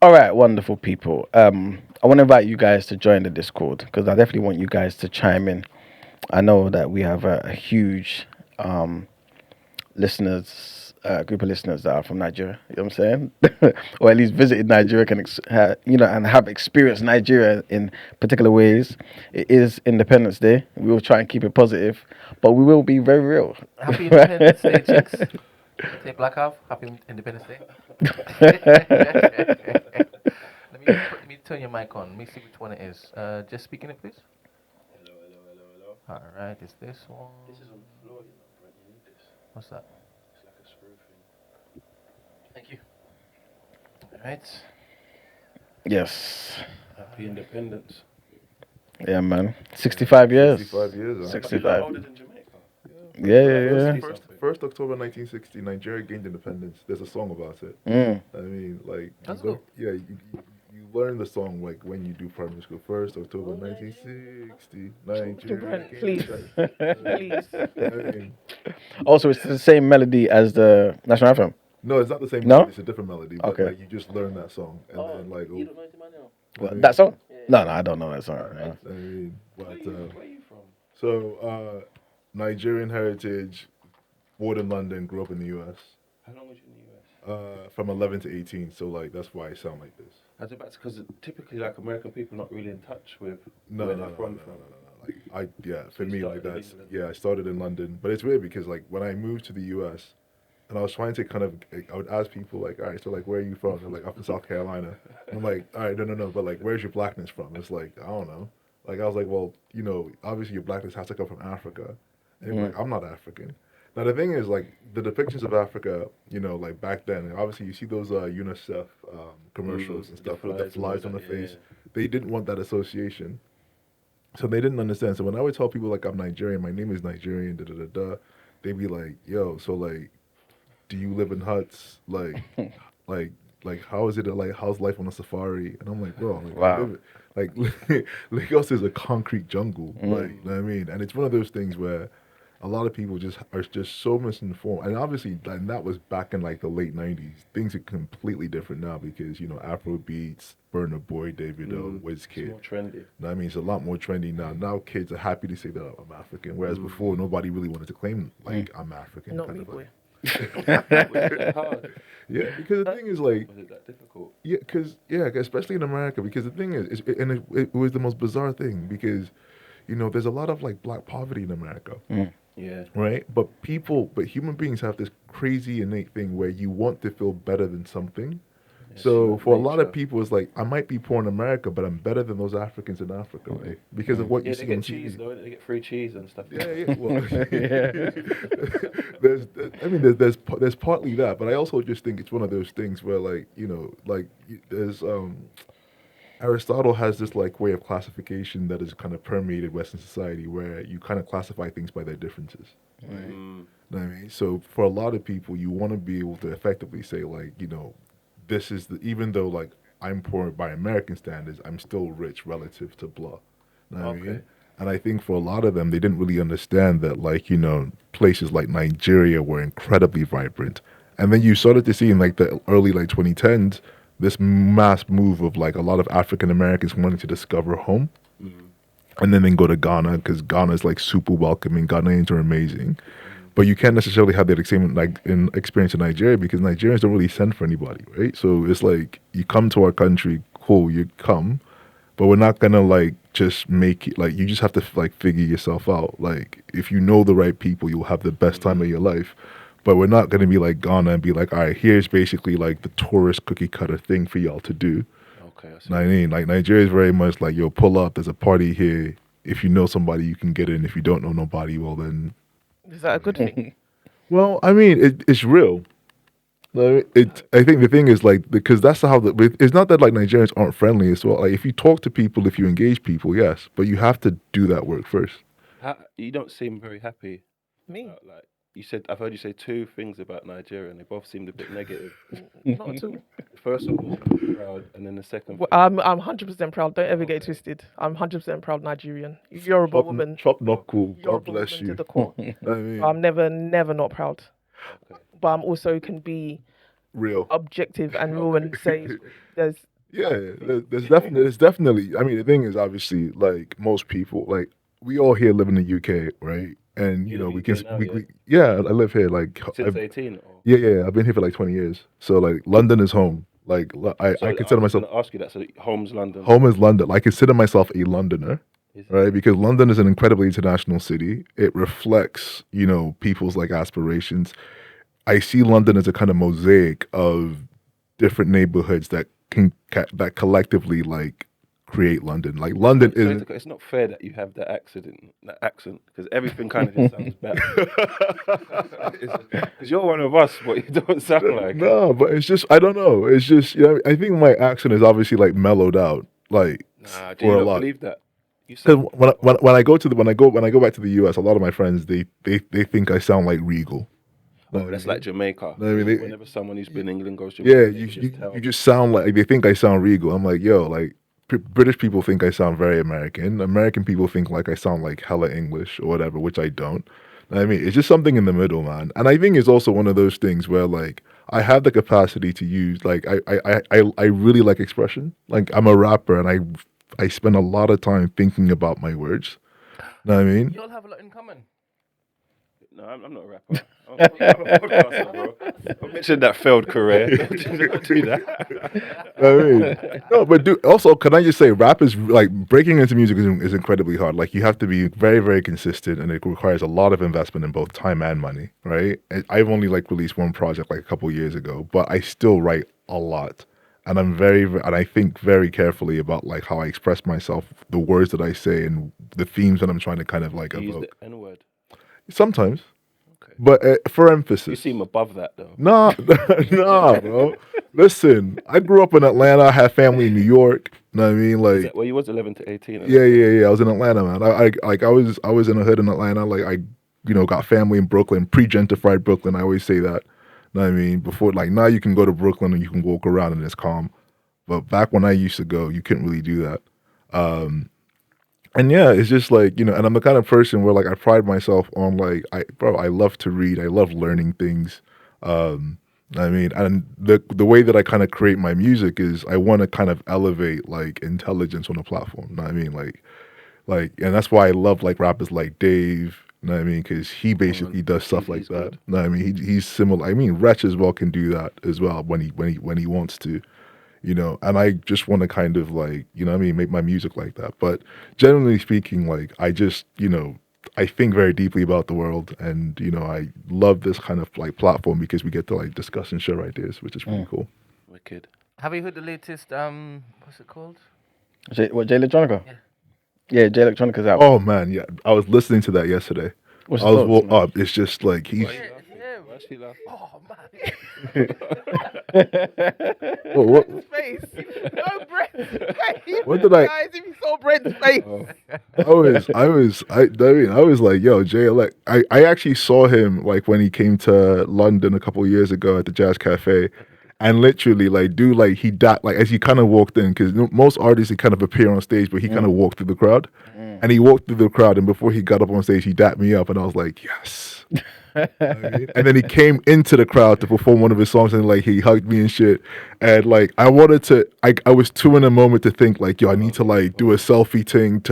All right, wonderful people. I want to invite you guys to join the Discord because I definitely want you guys to chime in. I know that we have a huge listeners, group of listeners that are from Nigeria. You know what I'm saying? Or at least visited Nigeria, and have experienced Nigeria in particular ways. It is Independence Day. We will try and keep it positive, but we will be very real. Happy Independence Day, chicks. Say Black Half. Happy Independence Day. Let me turn your mic on. Let me see which one it is. Just speaking it, please. Hello. All right, it's this one. This is on the floor, Brent. You need this. What's that? It's like a screw thing. Thank you. All right. Yes. Happy Independence. Yeah, man. 65 years. 65 years. Huh? 65. Older than Jamaica. Yeah. First October 1960, Nigeria gained independence. There's a song about it. I mean, like, That's cool. You learn the song like when you do primary school. 1st October 1960, Nigeria gained Please. independence. Please. I mean, Also, it's the same melody as the national anthem. no, it's not the same. No? melody, it's a different melody. But Okay. like you just learn that song and then like. You don't know anything about now? What, that song? No, I don't know that song. No. I mean, but Where are you from? so Nigerian heritage, born in London, grew up in the U.S. How long was you in the US? From 11 to 18, so like that's why I sound like this. I think that's because typically, like, American people not really in touch with No. where they're from. Like for You me, like started in that's England. I started in London, but it's weird because like when I moved to the U.S. and I was trying to kind of, I would ask people like, all right, so like where are you from? They're like, I'm from South Carolina. And I'm like, all right, no, but like where's your blackness from? It's like I don't know. Like I was like, well, obviously your blackness has to come from Africa. And they're like, I'm not African. Now the thing is, like the depictions of Africa, like back then, obviously you see those UNICEF commercials and stuff with the flies on the face. Yeah. They didn't want that association, so they didn't understand. So when I would tell people like I'm Nigerian, my name is Nigerian, they'd be like, yo, so like, do you live in huts? Like how is it? Like how's life on a safari? And I'm like, bro, like, Wow. like Lagos is a concrete jungle. Like, you know what I mean? And it's one of those things where a lot of people are just so misinformed, and obviously, and that was back in like the late '90s. Things are completely different now because Afro beats, Burna Boy, Davido, It's Wizkid. more trendy. You know what I mean, it's a lot more trendy now. Now kids are happy to say that I'm African, whereas before nobody really wanted to claim like I'm African. Not kind me, of boy. Was it that hard? Yeah, because the thing is like. Was it that difficult? Yeah, especially in America, because the thing is, it was the most bizarre thing because, there's a lot of like black poverty in America. Yeah. Right, but human beings have this crazy innate thing where you want to feel better than something. Yeah, So human for a lot of nature. people, it's like I might be poor in America, but I'm better than those Africans in Africa, right? Because of what Yeah, you they see get on cheese TV. though. They get free cheese and stuff. Yeah. Well, there's partly that, but I also just think it's one of those things where there's Aristotle has this like way of classification that is kind of permeated Western society where you kind of classify things by their differences. Right? Know what I mean? So for a lot of people, you want to be able to effectively say like, this is even though like I'm poor by American standards, I'm still rich relative to blah. Know what I mean? And I think for a lot of them, they didn't really understand that like, places like Nigeria were incredibly vibrant. And then you started to see in like the early like 2010s, this mass move of like a lot of African Americans wanting to discover home, and then go to Ghana because Ghana is like super welcoming. Ghanaians are amazing, but you can't necessarily have that same like experience in Nigeria because Nigerians don't really send for anybody, right? So it's like you come to our country, cool, you come, but we're not gonna like just make it like you just have to like figure yourself out. Like if you know the right people, you'll have the best time of your life. But we're not going to be like Ghana and be like, all right, here's basically like the tourist cookie cutter thing for y'all to do. Okay, I see. Know what I mean? Like Nigeria is very much like, yo, pull up, there's a party here. If you know somebody, you can get in. If you don't know nobody, well then. Is that a good thing? Well, I mean, it's real. Like, I think the thing is like because that's how it's not that like Nigerians aren't friendly as well. Like if you talk to people, if you engage people, yes, but you have to do that work first. You don't seem very happy. Me? Like you said, I've heard you say two things about Nigeria, and they both seemed a bit negative. Not at all. The first one was proud, and then the second. Well, I'm 100% proud. Don't ever get it twisted. I'm 100% proud Nigerian. Yoruba woman. Chop not cool. God Yoruba bless woman you. to the core. I mean, I'm never not proud. Okay. But I'm also can be real. objective and real and say there's Yeah, there's definitely. I mean, the thing is, obviously, like most people, like we all here live in the UK, right? And You you know, live we in can, UK now, yeah, I live here. Like, Since 18? Or? yeah, I've been here for like 20 years. So like, London is home. Like, So I consider was myself going to ask you that. So home's London. home is London. I consider myself a Londoner, Is it? right? Because London is an incredibly international city. It reflects, you know, people's like aspirations. I see London as a kind of mosaic of different neighborhoods that that collectively like create London. Like London is. It's not fair that you have that accent, because everything kind of just sounds better. Because you're one of us, but you don't sound like. No, but it's just I don't know. It's just I think my accent is obviously like mellowed out, like Nah, do for you a not lot. believe that? You Because sound, when I go to when I go back to the US, a lot of my friends they think I sound like regal. oh, that's like Jamaica. No, I mean, Whenever someone who's been in England goes to Yeah, Jamaica, you can just tell. you just sound like they think I sound regal. I'm like, yo, like British people think I sound very American. American people think like I sound like hella English or whatever, which I don't. I mean, it's just something in the middle, man. And I think it's also one of those things where like I have the capacity to use like I really like expression. Like I'm a rapper and I spend a lot of time thinking about my words. Know what I mean? You all have a lot in common. No, I'm not a rapper. I'm a podcaster, bro. I mentioned that failed career. Don't do that. I mean, no, but also, can I just say, rap is like breaking into music is incredibly hard. Like, you have to be very, very consistent, and it requires a lot of investment in both time and money, right? And I've only like released one project like a couple years ago, but I still write a lot, and and I think very carefully about like how I express myself, the words that I say, and the themes that I'm trying to kind of like You use evoke. the N-word. Sometimes, Okay. but for emphasis. You seem above that, though. Nah, nah, bro. Listen, I grew up in Atlanta. I had family in New York. You know what I mean? Is Like, that, well, you was 11 to 18. yeah. I was in Atlanta, man. I was in a hood in Atlanta. Like, got family in Brooklyn, pre-gentrified Brooklyn. I always say that. You know what I mean? Before, like, now you can go to Brooklyn and you can walk around and it's calm. But back when I used to go, you couldn't really do that. And yeah, it's just like, and I'm the kind of person where like I pride myself on like, I love to read. I love learning things. I mean, and the way that I kind of create my music is I want to kind of elevate like intelligence on a platform. You know what I mean? And that's why I love like rappers like Dave. You know what I mean? Because he basically does stuff like he's that. good. You know what I mean? He's similar. I mean, Wretch as well can do that as well when he wants to. And I just want to kind of like, make my music like that. But generally speaking, like, I just, I think very deeply about the world, and, I love this kind of like platform because we get to like discuss and share ideas, which is pretty cool. Wicked. Have you heard the latest, what's it called? J Electronica? Yeah. Yeah, J Electronica's out. Oh man, yeah. I was listening to that yesterday. What's I was the thoughts, man? up. It's just like he's Yeah. Why she laugh? Oh, man. what Brent's face. No, Brent's face. What did I- Guys, if you saw Brent's face. I was like, yo, Jay Elect. I actually saw him like when he came to London a couple of years ago at the Jazz Cafe, and literally like he died like as he kind of walked in, because most artists they kind of appear on stage, but he kind of walked through the crowd, and he walked through the crowd, and before he got up on stage, he dapped me up, and I was like, yes. And then he came into the crowd to perform one of his songs, and like he hugged me and shit, and like I was too in a moment to think like, yo, I need to like do a selfie thing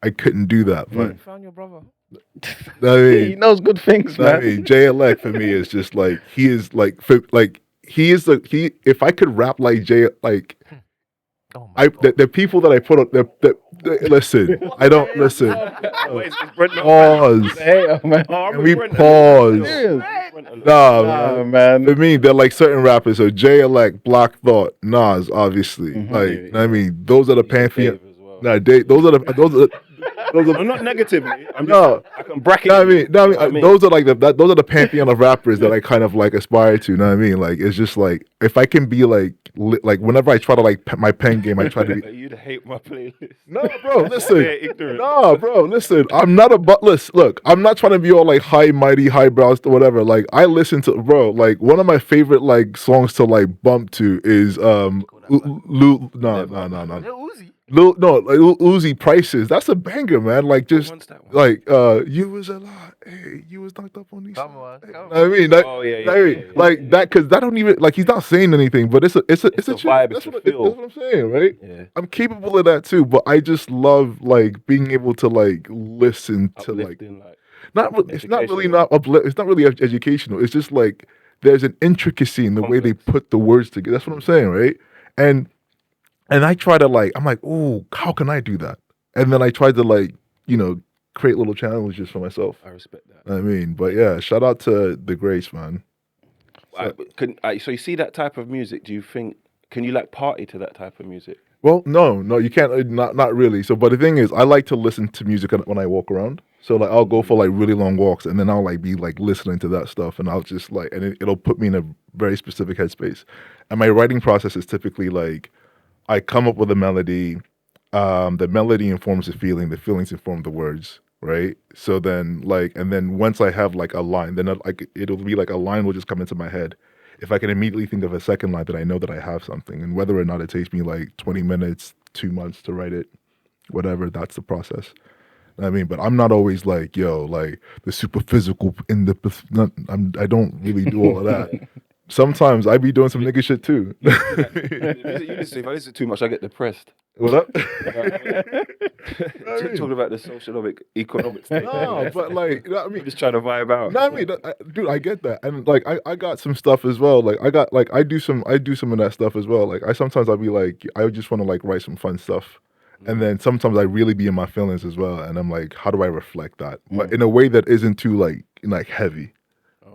I couldn't do that, but You found your brother. I mean, He knows good things, I man. mean, Jay Elect for me is just like he is like if I could rap like Jay, like Oh, my God. the people that I put on listen, I don't listen. Wait, is Brent not- Pause. Hey, man. Oh, I'm And we Brent. pause. Serious? Nah, Nah, man. man. For me, they're like certain rappers. So Jay Elect, Black Thought, Nas, obviously. Like, I mean, those are the pantheon. Dave as well. Nah, those are I'm not negatively. I'm No. just, I can bracket. No, I you. mean, those are like those are the pantheon of rappers that I kind of like aspire to. You know what I mean? Like, it's just like if I can be like whenever I try to like my pen game, I try to be. You'd hate my playlist. No, bro, listen. Yeah, ignorant. No, bro, listen. I'm not a buttless. Look, I'm not trying to be all like high, mighty, highbrows or whatever. Like, I listen to, bro. Like, one of my favorite like songs to like bump to is that. man. No. Yeah, Uzi. Uzi Prices. That's a banger, man. Like just one's that one? like you was a lot. Hey, you was knocked up on these. Come on, Hey, come I mean, that, Oh, yeah, I mean, like that because that don't even like he's not saying anything, but it's a It's a chill- vibe, That's it's a what, feel. that's what I'm saying, right? Yeah. I'm capable of that too, but I just love like being able to like listen to like Uplifting, like it's not really educational. it's not really educational. It's just like there's an intricacy in the way they Complex. put the words together. That's what I'm saying, right? And I try to like I'm like, oh, how can I do that? And then I tried to like create little challenges for myself. I respect that. I mean, but yeah, shout out to the Grace, man. So you see that type of music? Do you think can you like party to that type of music? Well, no, you can't. Not really. So, but the thing is, I like to listen to music when I walk around. So, like, I'll go for like really long walks, and then I'll like be like listening to that stuff, and I'll just like, and it'll put me in a very specific headspace. And my writing process is typically like, I come up with a melody. The melody informs the feelings inform the words, right? So then, like, and then once I have like a line, then it'll be like a line will just come into my head. If I can immediately think of a second line, then I know that I have something. And whether or not it takes me like 20 minutes, 2 months to write it, whatever, that's the process. I mean, but I'm not always like, like the super physical I don't really do all of that. Sometimes I be doing some nigga shit too. If I listen too much, I get depressed. What up? Talking about the socioeconomic economic state. No, but like, I mean, I'm just trying to vibe out. no, I mean, dude, I get that, and like, I got some stuff as well. Like, I do some of that stuff as well. Like, I'll be like, I just want to like write some fun stuff, and then sometimes I really be in my feelings as well, and I'm like, how do I reflect that, but in a way that isn't too like heavy.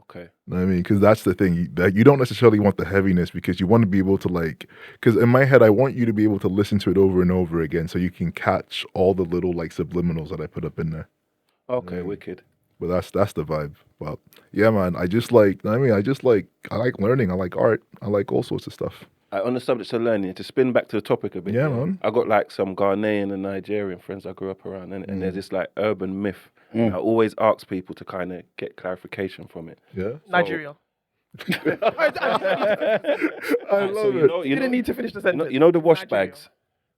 Okay. You know what I mean, because that's the thing that you don't necessarily want the heaviness because you want to be able to like, because in my head I want you to be able to listen to it over and over again so you can catch all the little like subliminals that I put up in there. Okay, wicked. But that's the vibe. But yeah, man, I like learning. I like art. I like all sorts of stuff. On the subject of learning, to spin back to the topic a bit. Yeah, man. I got like some Ghanaian and Nigerian friends I grew up around, and there's this like urban myth. I always ask people to kind of get clarification from it. Yeah, Nigeria. I love it. You didn't need to finish the sentence. You know the wash Nigeria. bags?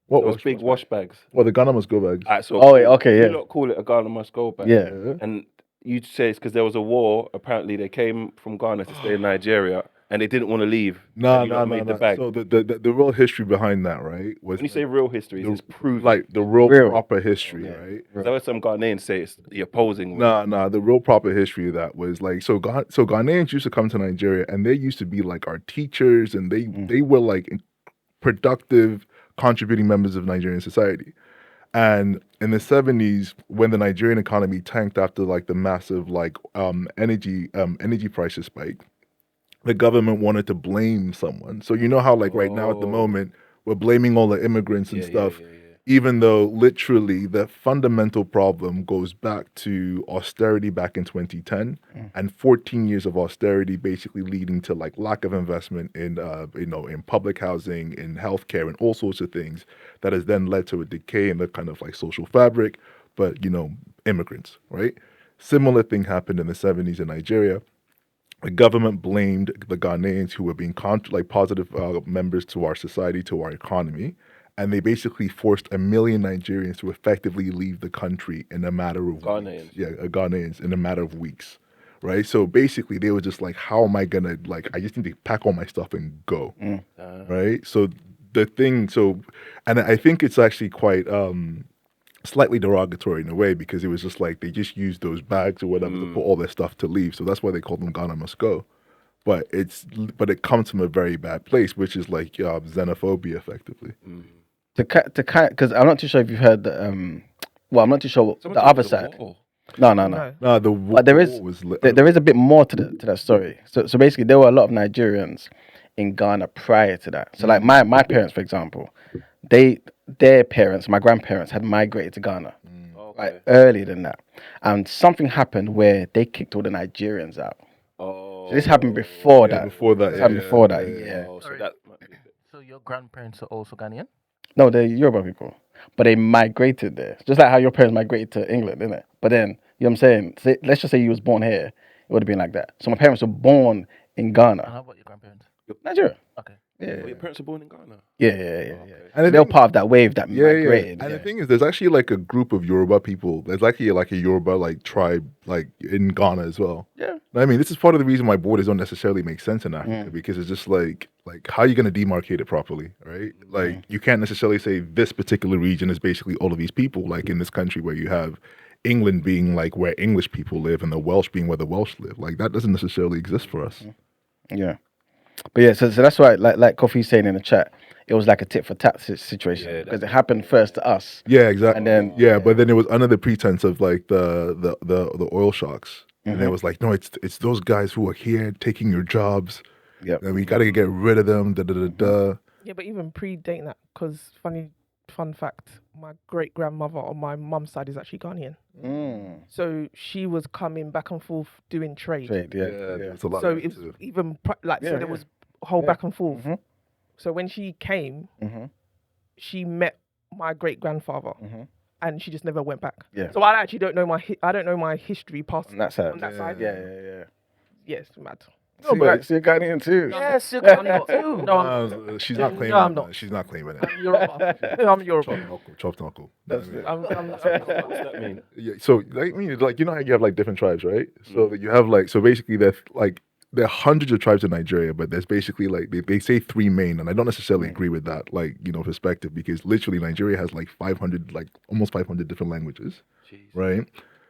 What Those big wash bags. Well, the Ghana must go bags. Alright, so okay, yeah. You lot call it a Ghana must go bag. Yeah. And you'd say it's because there was a war. Apparently, they came from Ghana to stay in Nigeria, and they didn't want to leave. No. Made the bag. So the real history behind that, right, was When you say real history, it's proven. like the real proper history, Yeah. right? Because I heard some Ghanaians say it's the opposing. Nah. The real proper history of that was like so Ghanaians used to come to Nigeria, and they used to be like our teachers, and they were like productive, contributing members of Nigerian society. And in the 70s, when the Nigerian economy tanked after like the massive like energy prices spike, the government wanted to blame someone. So you know how like right now at the moment we're blaming all the immigrants and stuff. Even though literally the fundamental problem goes back to austerity back in 2010 and 14 years of austerity basically leading to like lack of investment in in public housing, in healthcare, and all sorts of things that has then led to a decay in the kind of like social fabric, but immigrants, right? Similar thing happened in the 70s in Nigeria. The government blamed the Ghanaians who were being positive members to our society, to our economy. And they basically forced 1 million Nigerians to effectively leave the country in a matter of Ghanaians. weeks. Yeah, Ghanaians in a matter of weeks, right? So basically, they were just like, "How am I gonna I just need to pack all my stuff and go," right? So and I think it's actually quite slightly derogatory in a way because it was just like they just used those bags or whatever to put all their stuff to leave. So that's why they call them Ghana must go. But it comes from a very bad place, which is like xenophobia, effectively. Because I'm not too sure if you've heard the I'm not too sure the other side. No. No, But there is a bit more to that story. So basically, there were a lot of Nigerians in Ghana prior to that. So like my parents, for example, their parents, my grandparents, had migrated to Ghana like earlier than that, and something happened where they kicked all the Nigerians out. So this happened before that. So your grandparents are also Ghanaian? No, they're Yoruba people, but they migrated there. Just like how your parents migrated to England, isn't it? But then, you know what I'm saying? Let's just say you was born here, it would have been like that. So my parents were born in And Ghana, how about your grandparents? Nigeria. Okay. Yeah. Oh, your parents are born in Ghana. Yeah. And the They're thing- part of that wave that migrated. And the thing is, there's actually like a group of Yoruba people. There's actually like a Yoruba like tribe like in Ghana as well. Yeah. I mean, this is part of the reason why borders don't necessarily make sense in Africa because it's just like how are you going to demarcate it properly, right? Like you can't necessarily say this particular region is basically all of these people. Like in this country where you have England being like where English people live and the Welsh being where the Welsh live. Like that doesn't necessarily exist for us. Yeah. But yeah, so that's why, like Kofi's saying in the chat, it was like a tit for tat situation because it happened first to us. Yeah, exactly. And then but then it was under the pretense of like the oil shocks, and it was like, no, it's those guys who are here taking your jobs. Yeah, and we got to get rid of them. Yeah, but even predating that, because fun fact, my great grandmother on my mum's side is actually Ghanaian. So she was coming back and forth doing trade. It's a lot. So it's even there was a whole back and forth. So when she came, she met my great grandfather, and she just never went back. Yeah. So I actually don't know my history past on that side. On that side. Yeah. Yes, mad. No, but you're Ghanaian too. Yes, you're Ghanaian too. No, she's not claiming. No, I'm not. She's not claiming it. I'm Yoruba. I'm Yoruba. Chopped knuckle. I'm What's that mean? Yeah, so like, I mean, like you know how you have like different tribes, right? So you have like basically there are hundreds of tribes in Nigeria, but there's basically like they say three main, and I don't necessarily agree with that, like perspective, because literally Nigeria has like 500, like almost 500 different languages, right?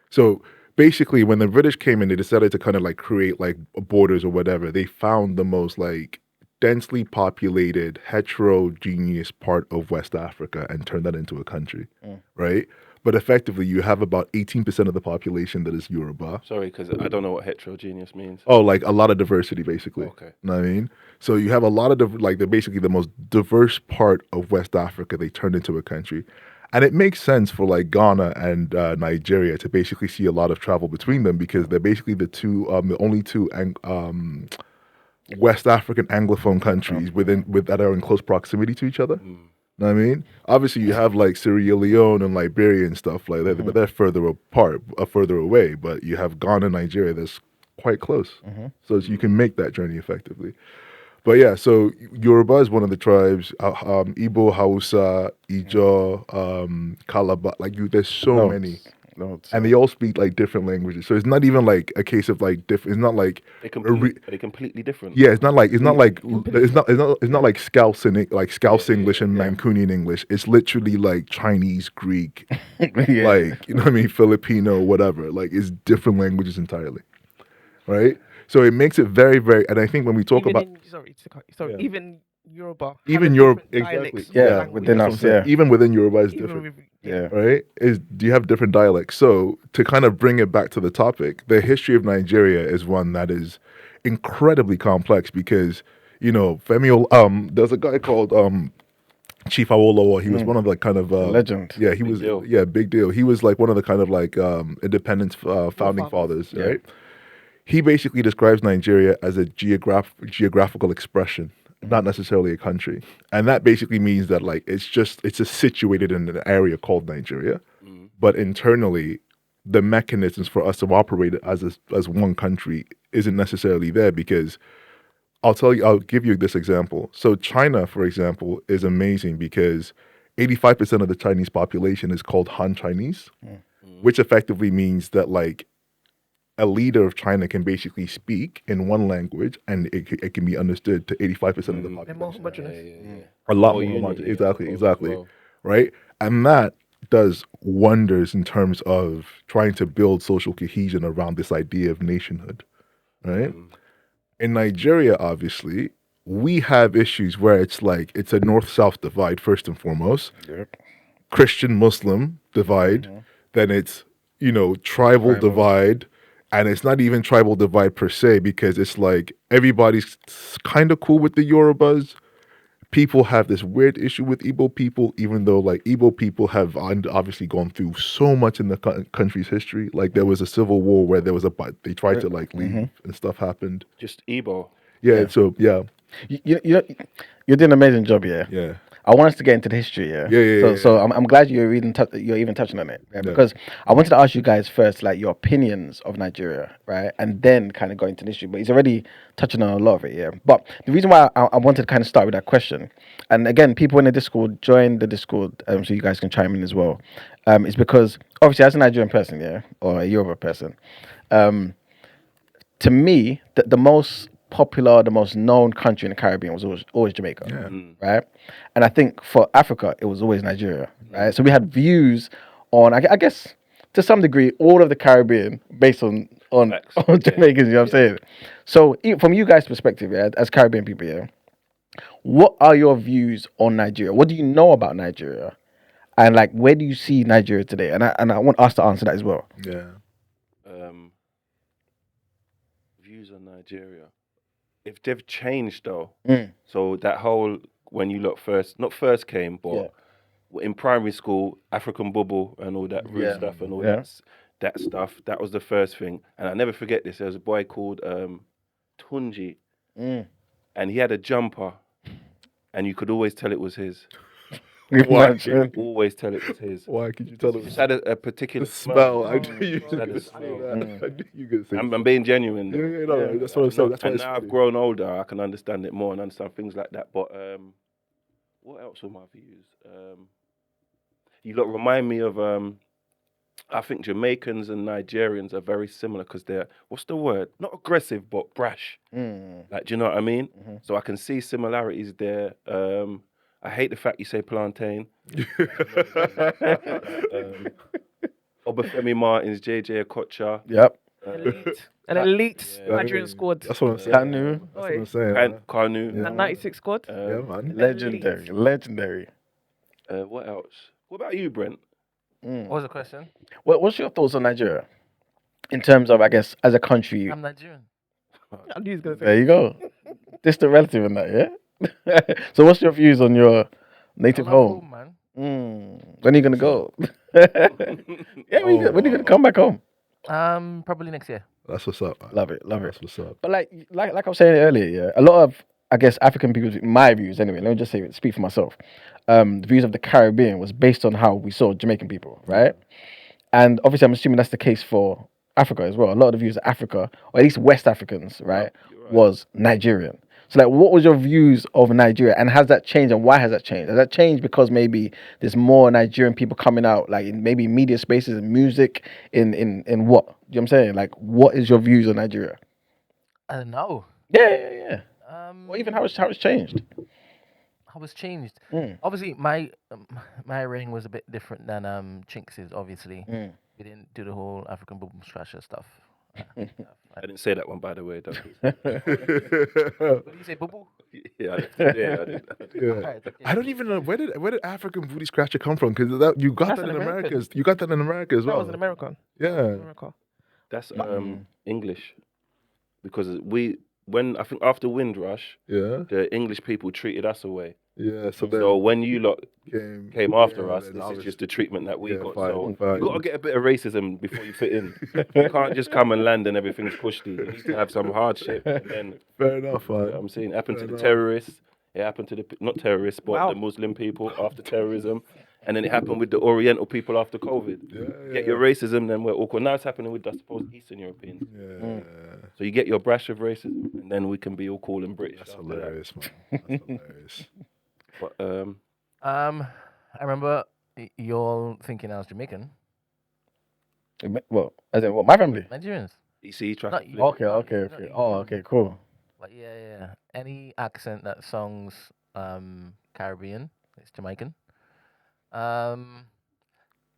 So basically, when the British came in, they decided to kind of like create like borders or whatever. They found the most like densely populated, heterogeneous part of West Africa and turned that into a country, right? But effectively, you have about 18% of the population that is Yoruba. Sorry, because I don't know what heterogeneous means. Oh, like a lot of diversity, basically. Okay. You know what I mean? So you have a lot of, basically the most diverse part of West Africa, they turned into a country. And it makes sense for like Ghana and Nigeria to basically see a lot of travel between them because they're basically the only two West African Anglophone countries that are in close proximity to each other. Know what I mean? Obviously, you have like Sierra Leone and Liberia and stuff like that, but they're further apart, further away. But you have Ghana and Nigeria that's quite close. So you can make that journey effectively. But yeah, so Yoruba is one of the tribes. Igbo, Hausa, Ijo, Calabar. There's so many. And they all speak like different languages, so it's not even like a case of like different. It's not like are they completely different? Yeah, it's not like Scouse English and Mancunian English. It's literally like Chinese, Greek, like you know what I mean, Filipino, whatever. Like it's different languages entirely, right? So it makes it very, very. And I think when we talk about even Yoruba, even Yoruba, exactly, within us, even within Yoruba is different. Right? Do you have different dialects? So to kind of bring it back to the topic, the history of Nigeria is one that is incredibly complex because, Femi, there's a guy called Chief Awolowo. He was one of the kind of legend. Yeah, he was big deal. He was like one of the kind of like independence founding fathers, right? He basically describes Nigeria as a geographical expression, not necessarily a country. And that basically means that like it's just situated in an area called Nigeria, but internally the mechanisms for us to operate as one country isn't necessarily there because I'll give you this example. So China, for example, is amazing because 85% of the Chinese population is called Han Chinese, which effectively means that like a leader of China can basically speak in one language and it can be understood to 85% of the population. They're more homogenous. A lot more homogenous. Exactly. Right? And that does wonders in terms of trying to build social cohesion around this idea of nationhood. Right? In Nigeria, obviously, we have issues where it's like it's a north-south divide first and foremost. Christian-Muslim divide. Then it's, tribal divide. And it's not even tribal divide per se because it's like everybody's kind of cool with the Yorubas. People have this weird issue with Igbo people, even though like Igbo people have obviously gone through so much in the country's history. Like there was a civil war where they tried to like leave and stuff happened. Just Igbo. Yeah. So yeah. You're doing an amazing job, yeah. Yeah. I want us to get into the history. Yeah. So I'm glad you're even touching on it. Yeah, because I wanted to ask you guys first, like your opinions of Nigeria, right, and then kind of go into the history. But he's already touching on a lot of it. Yeah. But the reason why I wanted to kind of start with that question, and again, people in the Discord, join the Discord, so you guys can chime in as well, is because obviously as a Nigerian person, yeah, or a Yoruba person, to me, the most popular, the most known country in the Caribbean was always Jamaica, right? And I think for Africa, it was always Nigeria, right? So we had views on, I guess, to some degree, all of the Caribbean based on Jamaicans, you know what I'm saying? So from you guys' perspective, yeah, as Caribbean people, yeah, what are your views on Nigeria? What do you know about Nigeria? And like, where do you see Nigeria today? And I want us to answer that as well. Yeah. Views on Nigeria. If they've changed though, so that whole when you lot not first came, but in primary school, African bubble and all that root stuff and all that stuff, that was the first thing. And I never forget this. There was a boy called Tunji, and he had a jumper, and you could always tell it was his. Why? Always tell it was his. Why could you tell it? Just had a particular smell. I knew you Had a could say smell. that. I knew you could say I'm being genuine. Though. No, that's what I'm saying. That's why and it's now funny. I've grown older, I can understand it more and understand things like that. But what else were my views? You lot remind me of I think Jamaicans and Nigerians are very similar because they're, what's the word? Not aggressive, but brash. Like, do you know what I mean? So I can see similarities there. I hate the fact you say plantain. Obafemi Martins, JJ Okocha. Yep. An elite Nigerian squad. That's what I'm saying. Kanu. That's what I'm saying. Kanu. That 96 squad. Yeah, man. Legendary. What else? What about you, Brent? What was the question? What's your thoughts on Nigeria? In terms of, I guess, as a country. I'm Nigerian. I knew he was going to say There you go. Distant relative in that, yeah? So what's your views on your native I love home? man. When are you going to go? When are you going to come back home? Probably next year. That's what's up, man. Love it. That's what's up. But like I was saying earlier, yeah, a lot of, I guess, African people, my views anyway, let me just speak for myself. The views of the Caribbean was based on how we saw Jamaican people, right? And obviously I'm assuming that's the case for Africa as well. A lot of the views of Africa, or at least West Africans, right, was Nigerian. So like, what was your views of Nigeria, and has that changed, and why has that changed? Has that changed because maybe there's more Nigerian people coming out, like in maybe media spaces and music, in what? Do you know what I'm saying? Like, what is your views on Nigeria? I don't know. Yeah. Or even how it's changed. How it's changed. Obviously, my ring was a bit different than Chinks's. Obviously, we didn't do the whole African boom scratcher stuff. I didn't say that one, by the way. What did you say, boo boo? Yeah, I did. Yeah. I don't even know where did African booty scratcher come from, because you got That's that an in American. America. You got that in America as That well. was an American. Yeah. America. That's English, because when I think after Windrush, Yeah. the English people treated us away. Yeah. So So when you lot came after us, then this is obviously- just the treatment that we got. fine, So fine. you got to get a bit of racism before you fit in. You can't just come and land and everything's cushy. You need to have some hardship. And then, Fair enough, man. I'm saying, it happened to Fair the enough. terrorists. It happened to the not terrorists, but Wow. the Muslim people after terrorism, and then it happened with the Oriental people after COVID. Get your racism, then we're awkward. Now it's happening with, I suppose, Eastern Europeans. Yeah. So you get your brash of racism, and then we can be all cool and British. That's after that. hilarious, man. That's hilarious. But I remember y'all thinking I was Jamaican. Well, as in what? My family. Nigerians. you see, try Not to you. flip it. Okay. Oh, okay, cool. Like yeah. Any accent that songs Caribbean, it's Jamaican.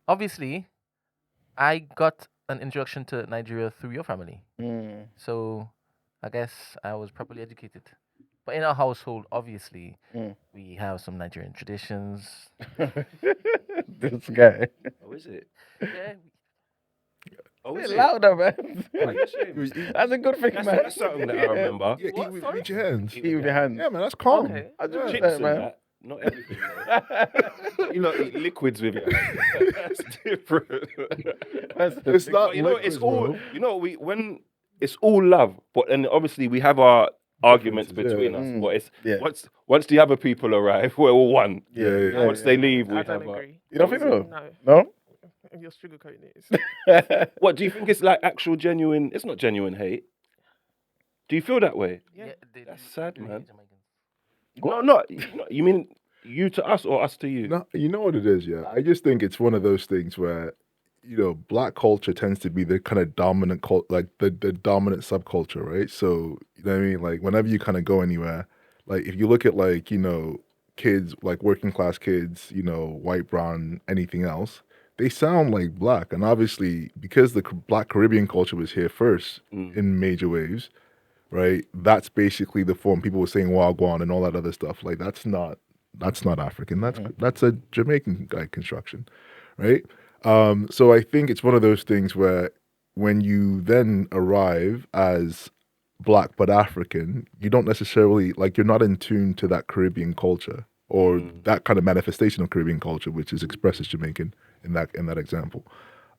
Obviously, I got an introduction to Nigeria through your family, so I guess I was properly educated. But in our household, obviously, we have some Nigerian traditions. This guy. Oh, is it? Yeah, Oh, Say is it it? louder, man. Are you ashamed? That's a good thing, man. That's something that I remember. Yeah, What? eat Sorry? with your hands. Eat with your hands. Yeah, man, that's calm. Okay. I just Chips that, and man. that, not everything. You lot eat liquids with it. That's different. It's not But you know, liquids, it's all. bro. You know, when it's all love, but then obviously we have our arguments Differences, between yeah. us. But it's Yeah. once the other people arrive, we're all one. Yeah. Once they leave, we I have don't a. agree. You don't think so? No. No? You're sugarcoating it. What do you think? It's like actual genuine? It's not genuine hate. Do you feel that way? Yeah. That's sad, man. Jamaicans. No, you mean you to us or us to you? No, you know what it is, yeah. I just think it's one of those things where, black culture tends to be the kind of dominant like the dominant subculture, right? So you know what I mean? Like whenever you kind of go anywhere, like if you look at like kids, like working class kids, white, brown, anything else, they sound like black, and obviously because the Black Caribbean culture was here first in major waves, right? That's basically the form people were saying wagwan and all that other stuff. Like that's not African. That's a Jamaican construction, right? So I think it's one of those things where when you then arrive as black but African, you don't necessarily like you're not in tune to that Caribbean culture or that kind of manifestation of Caribbean culture, which is expressed as Jamaican in that example.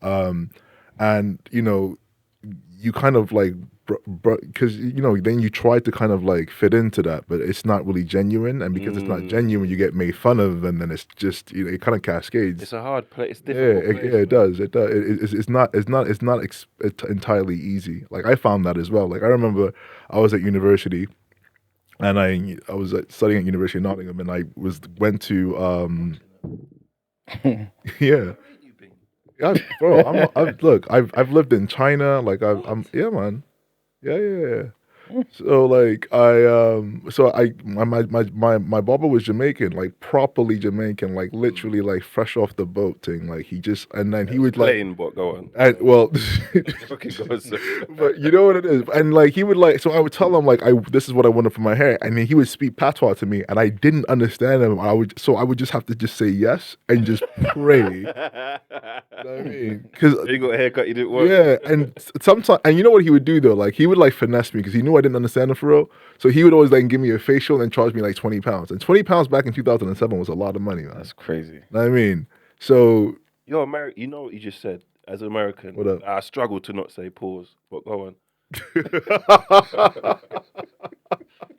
And you kind of like because then you try to kind of like fit into that, but it's not really genuine, and because it's not genuine, you get made fun of, and then it's just it kind of cascades. It's a hard place. It's difficult. It does. It's not entirely easy. Like I found that as well. Like I remember I was at university, and I was studying at University of Nottingham, and I went to yeah. Yeah, bro. Look. I've lived in China. Like I'm yeah, man. Yeah. So like my barber was Jamaican, like properly Jamaican, like literally like fresh off the boat thing. Like he just and then he would like Plain, but go on. and well Okay, go on, sir. but you know what it is. And like he would like so I would tell him like this is what I wanted for my hair, and then he would speak patois to me and I didn't understand him. I would just have to just say yes and just pray. You know what I mean? Because You got a haircut, you didn't work. yeah, and sometimes, and you know what he would do though? Like he would like finesse me because he knew I didn't understand him for real. So he would always like give me a facial and charge me like £20. And £20 back in 2007 was a lot of money, man. That's crazy. You know what I mean? So You're American. You know what you just said. As an American, What up? I struggle to not say pause. But go on.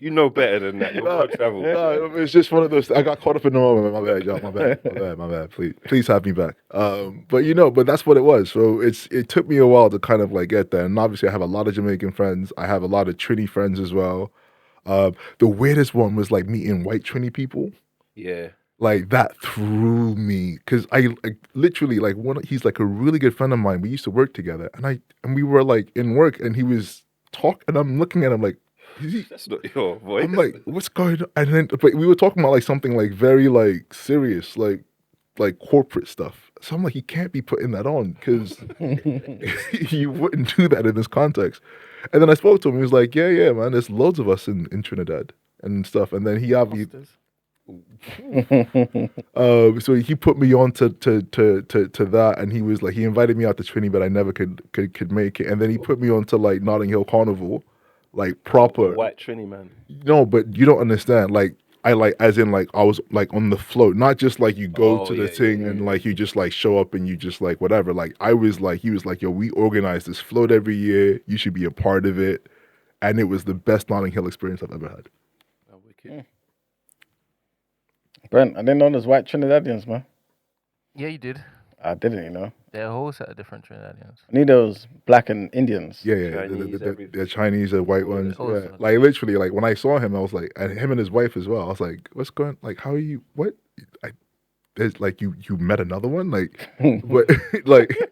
You know better than that. You're well traveled. no, it's just one of those. I got caught up in the moment. My bad, y'all. My bad. Please have me back. But that's what it was. So it took me a while to kind of like get there. And obviously, I have a lot of Jamaican friends. I have a lot of Trini friends as well. The weirdest one was like meeting white Trini people. Yeah. Like that threw me because I literally like he's like a really good friend of mine. We used to work together, and we were like in work, and he was talking, and I'm looking at him like, That's not your voice. I'm like, what's going on? And then, but we were talking about like something like very like serious, like corporate stuff. So I'm like, he can't be putting that on because you wouldn't do that in this context. And then I spoke to him. He was like, yeah, man. There's loads of us in Trinidad and stuff. And then he obviously. So he put me on to that, and he was like, he invited me out to Trini, but I never could make it. And then he put me on to like Notting Hill Carnival, like proper White Trini man. No, but you don't understand. Like I like as in like I was like on the float, not just like you go to the thing and like you just like show up and you just like whatever. Like I was like he was like, yo, we organize this float every year. You should be a part of it, and it was the best Notting Hill experience I've ever had. Oh, wicked. Brent, I didn't know there's white Trinidadians, man. Yeah, you did. I didn't, you know. There are a whole set of different Trinidadians. I knew there was black and Indians. Yeah. Chinese, The Chinese, the white ones. Oh, Yeah. Like literally, like when I saw him, I was like, and him and his wife as well. I was like, what's going? Like, how are you? What? There's like you met another one, like, what? Like, you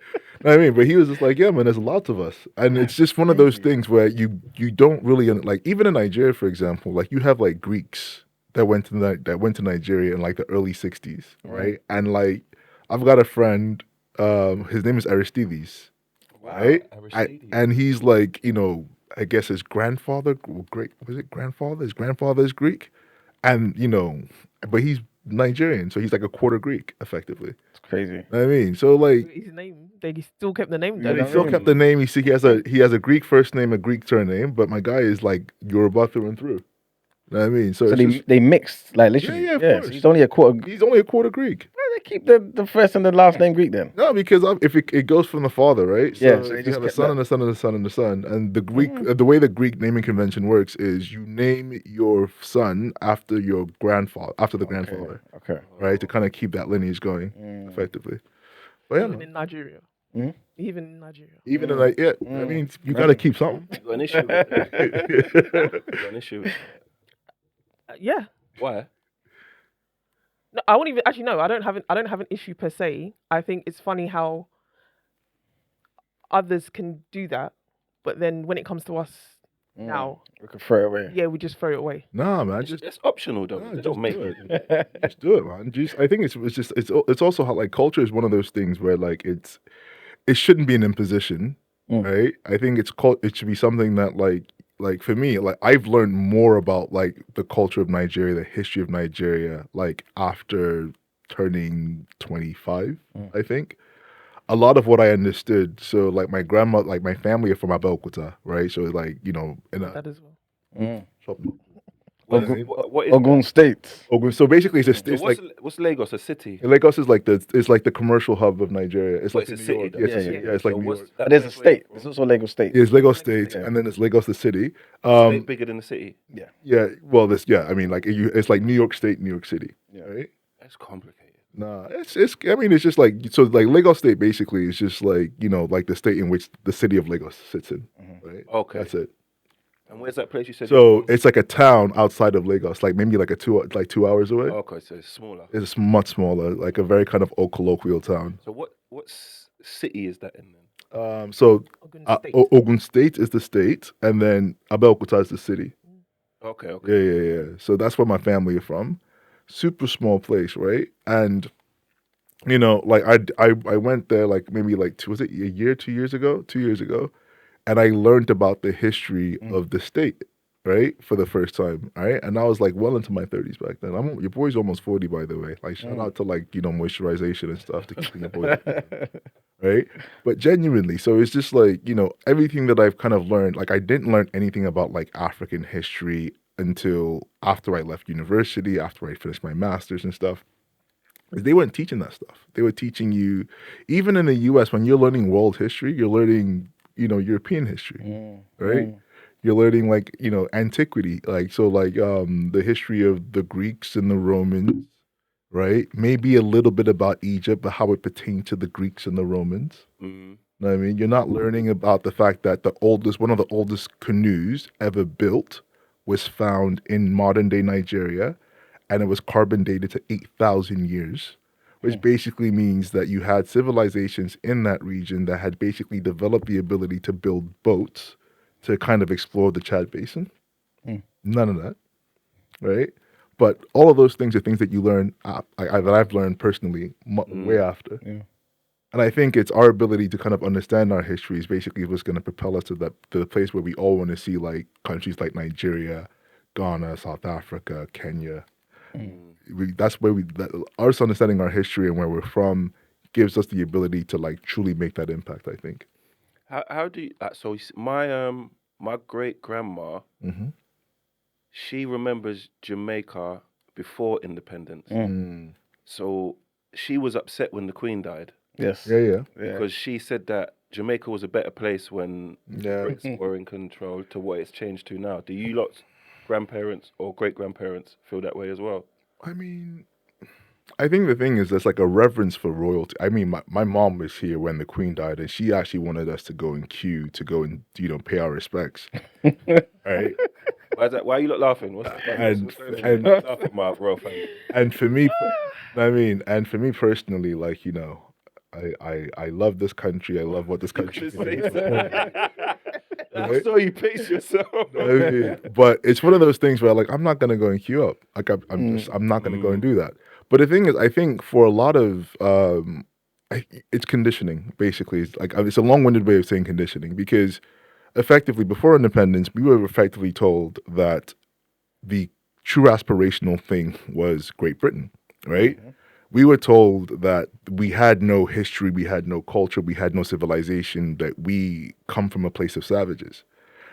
know what I mean? But he was just like, yeah, man, there's lots of us, and it's just one of those things where you don't really like. Even in Nigeria, for example, like you have like Greeks that went to Nigeria in like the early '60s, right? And like, I've got a friend. His name is Aristides, right? And he's like, I guess his grandfather, His grandfather is Greek, and but he's Nigerian, so he's like a quarter Greek, effectively. It's crazy. You know what I mean, so like, His name, they still kept the name. yeah, Though. he still kept the name. He has a Greek first name, a Greek surname, but my guy is like Yoruba through and through. You know what I mean? So So it's just, they mixed, like literally. Yeah, of So course. he's only a quarter. he's only a quarter Greek. they keep the first and the last name Greek then? No, because if it goes from the father, right? Yeah, so So they if you just have a kept son that. and a son and a son and a son, and the Greek, the way the Greek naming convention works is you name your son after your grandfather, after the grandfather, Okay. right? To kind of keep that lineage going effectively. But yeah, Even man. in Nigeria. Mm. Even in Nigeria. Even in like, yeah, I mean, you got to keep something. You got an issue with it? You got an issue with it? Yeah. Why? No, I won't even actually no. I don't have an issue per se. I think it's funny how others can do that, but then when it comes to us now, We could throw it away. yeah, we just throw it away. Nah, man, just It's optional though. nah, They just don't make do it. it. Just do it, man. I think it's also how like culture is one of those things where like it shouldn't be an imposition, right? I think it should be something that like for me, like I've learned more about like the culture of Nigeria, the history of Nigeria, like after turning 25, I think. A lot of what I understood, so like my grandma, like my family are from Abeokuta, right? So like, you know, in a That as well. What is Ogun State. Ogun. So basically it's just so it's like what's Lagos? A city? Lagos is like the commercial hub of Nigeria. It's But like it's a New city, York. though. Yeah, it's a Yeah, city. yeah. Yeah, it's like So New what's York. that There's a place state. from? There's also Lagos State. It's Lagos State, Yeah. and then it's Lagos the city. State bigger than the city. Yeah, well, I mean, like it's like New York State, New York City, right? That's complicated. Nah, it's. I mean, it's just like so. Like Lagos State basically is just like like the state in which the city of Lagos sits in, right? Okay. That's it. And where's that place you said? So it's like a town outside of Lagos, like maybe like 2 hours away. Okay, so it's smaller. It's much smaller, like a very kind of old colloquial town. So what city is that in then? So Ogun State. Ogun State is the state, and then Abeokuta is the city. Okay. Yeah. So that's where my family are from. Super small place, right? And like I went there like maybe like was it a year, 2 years ago? 2 years ago, and I learned about the history of the state, right, for the first time, right? And I was like well into my 30s back then. Your boy's almost 40, by the way. Like shout out to like moisturization and stuff to keeping your boy, right? But genuinely, so it's just like everything that I've kind of learned. Like I didn't learn anything about like African history until after I left university, after I finished my master's and stuff. They weren't teaching that stuff. They were teaching you, even in the U.S., when you're learning world history, you're learning, European history, right? You're learning like, antiquity, like so, like the history of the Greeks and the Romans, right? Maybe a little bit about Egypt, but how it pertained to the Greeks and the Romans. Mm-hmm. You know what I mean? You're not learning about the fact that one of the oldest canoes ever built was found in modern day Nigeria, and it was carbon dated to 8,000 years, which basically means that you had civilizations in that region that had basically developed the ability to build boats to kind of explore the Chad Basin. None of that, right? But all of those things are things that you learn, that I've learned personally way after. Yeah. And I think it's our ability to kind of understand our history is basically what's going to propel us to the place where we all want to see like countries like Nigeria, Ghana, South Africa, Kenya. That's where us understanding our history and where we're from gives us the ability to like truly make that impact, I think. How do you? So my great grandma, she remembers Jamaica before independence. So she was upset when the Queen died. Yes. Yeah. Because she said that Jamaica was a better place when the Brits were in control to what it's changed to now. Do you lot's grandparents or great grandparents feel that way as well? I mean, I think the thing is there's like a reverence for royalty. I mean, my mom was here when the Queen died, and she actually wanted us to go in queue to go and pay our respects. Right? Why is that? Why are you not laughing? What's And laughing, Mark, bro? and for me, and for me personally, like I love this country. I love what this country can do. I saw you pace yourself. But it's one of those things where like I'm not gonna go and queue up. Like I'm not gonna go and do that. But the thing is, I think for a lot of it's conditioning. Basically, it's a long-winded way of saying conditioning because effectively before independence, we were effectively told that the true aspirational thing was Great Britain, right? We were told that we had no history, we had no culture, we had no civilization, that we come from a place of savages.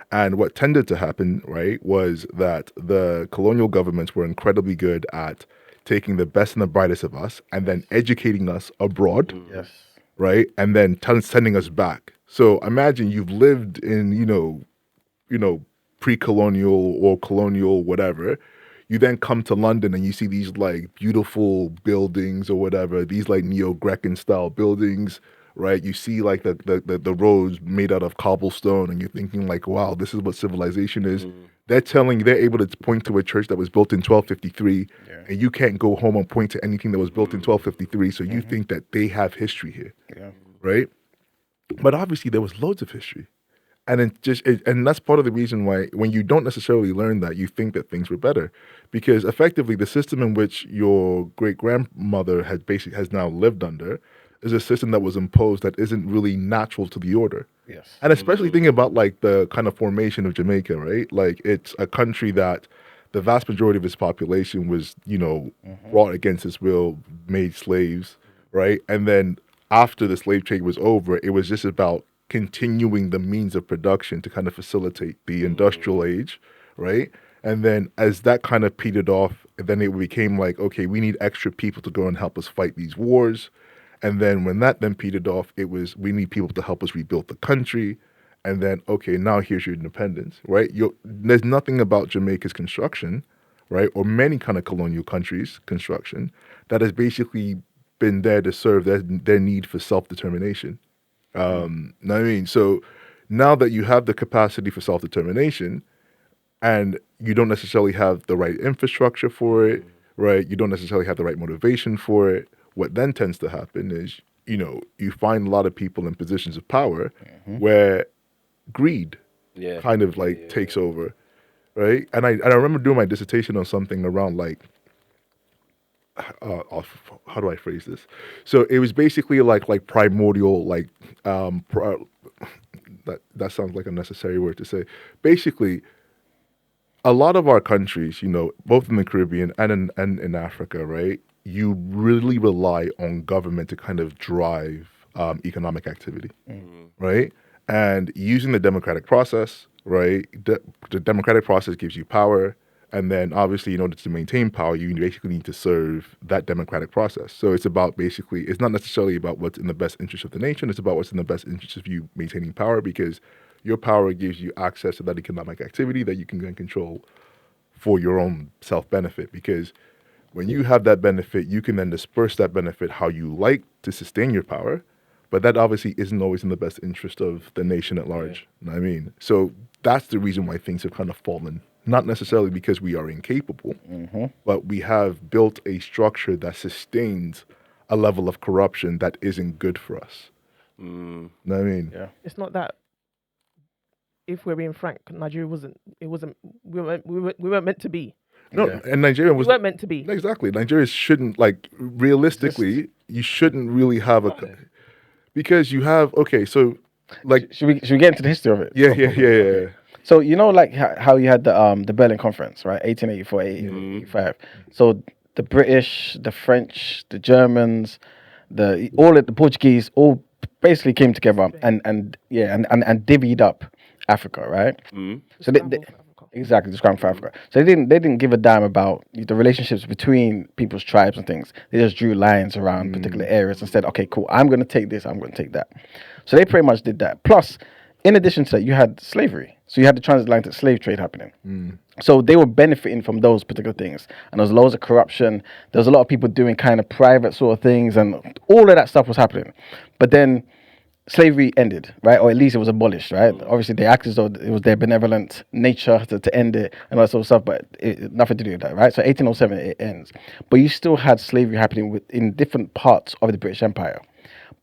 And what tended to happen, right, was that the colonial governments were incredibly good at taking the best and the brightest of us and then educating us abroad, Yes. right? And then sending us back. So imagine you've lived in, pre-colonial or colonial, whatever. You then come to London and you see these like beautiful buildings or whatever, these like Neo-Grecan style buildings, right? You see like the roads made out of cobblestone and you're thinking like, wow, this is what civilization is. They're able to point to a church that was built in 1253 and you can't go home and point to anything that was built in 1253. So you think that they have history here, right? But obviously there was loads of history. And and that's part of the reason why when you don't necessarily learn that, you think that things were better. Because effectively the system in which your great-grandmother has now lived under is a system that was imposed that isn't really natural to the order. Yes. And especially thinking about like the kind of formation of Jamaica, right? Like it's a country that the vast majority of its population was, brought against its will, made slaves, right? And then after the slave trade was over, it was just about continuing the means of production to kind of facilitate the industrial age, right? And then as that kind of petered off, then it became like, okay, we need extra people to go and help us fight these wars. And then when that then petered off, it was, we need people to help us rebuild the country. And then, okay, now here's your independence, right? There's nothing about Jamaica's construction, right? Or many kind of colonial countries' construction that has basically been there to serve their need for self-determination. Know what I mean? So now that you have the capacity for self-determination and you don't necessarily have the right infrastructure for it, right? You don't necessarily have the right motivation for it. What then tends to happen is, you find a lot of people in positions of power where greed kind of takes over, right? And I remember doing my dissertation on something around like, how do I phrase this? So it was basically like primordial, that sounds like a necessary word to say. Basically, a lot of our countries, both in the Caribbean and in Africa, right? You really rely on government to kind of drive economic activity, right? And using the democratic process, right? The democratic process gives you power. And then obviously in order to maintain power, you basically need to serve that democratic process. So it's about it's not necessarily about what's in the best interest of the nation. It's about what's in the best interest of you maintaining power because your power gives you access to that economic activity that you can then control for your own self-benefit. Because when you have that benefit, you can then disperse that benefit how you like to sustain your power. But that obviously isn't always in the best interest of the nation at large. You know what I mean? So that's the reason why things have kind of fallen. Not necessarily because we are incapable, but we have built a structure that sustains a level of corruption that isn't good for us. Know what I mean? Yeah. It's not that. If we're being frank, Nigeria we weren't meant to be. No, and Nigeria We weren't meant to be. Exactly. Nigeria shouldn't, realistically, you shouldn't really have because you have, so, should we get into the history of it? Yeah. So how you had the Berlin Conference, right? 1884, 1885. So the British, the French, the Germans, the Portuguese all basically came together and divvied up Africa, right? So exactly, the scramble for Africa. So they didn't give a damn about the relationships between people's tribes and things. They just drew lines around particular areas and said, okay, cool, I'm going to take this, I'm going to take that. So they pretty much did that. Plus, in addition to that, you had slavery. So you had the transatlantic slave trade happening. So they were benefiting from those particular things. And there was loads of corruption. There was a lot of people doing kind of private sort of things. And all of that stuff was happening. But then slavery ended, right? Or at least it was abolished, right? Obviously, they acted as though it was their benevolent nature to end it and all that sort of stuff. But nothing to do with that, right? So 1807, it ends. But you still had slavery happening in different parts of the British Empire.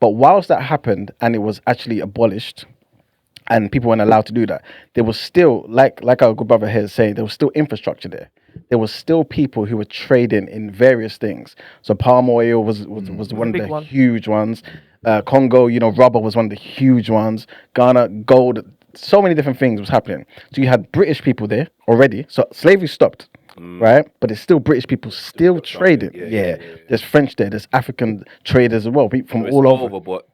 But whilst that happened and it was actually abolished, and people weren't allowed to do that, there was still, like our good brother here is saying, there was still infrastructure there. There was still people who were trading in various things. So palm oil was one of the huge ones. Congo, rubber was one of the huge ones. Ghana, gold, so many different things was happening. So you had British people there already. So slavery stopped, right? But it's still British people still trading. Yeah. There's French there. There's African traders as well, people from all over. But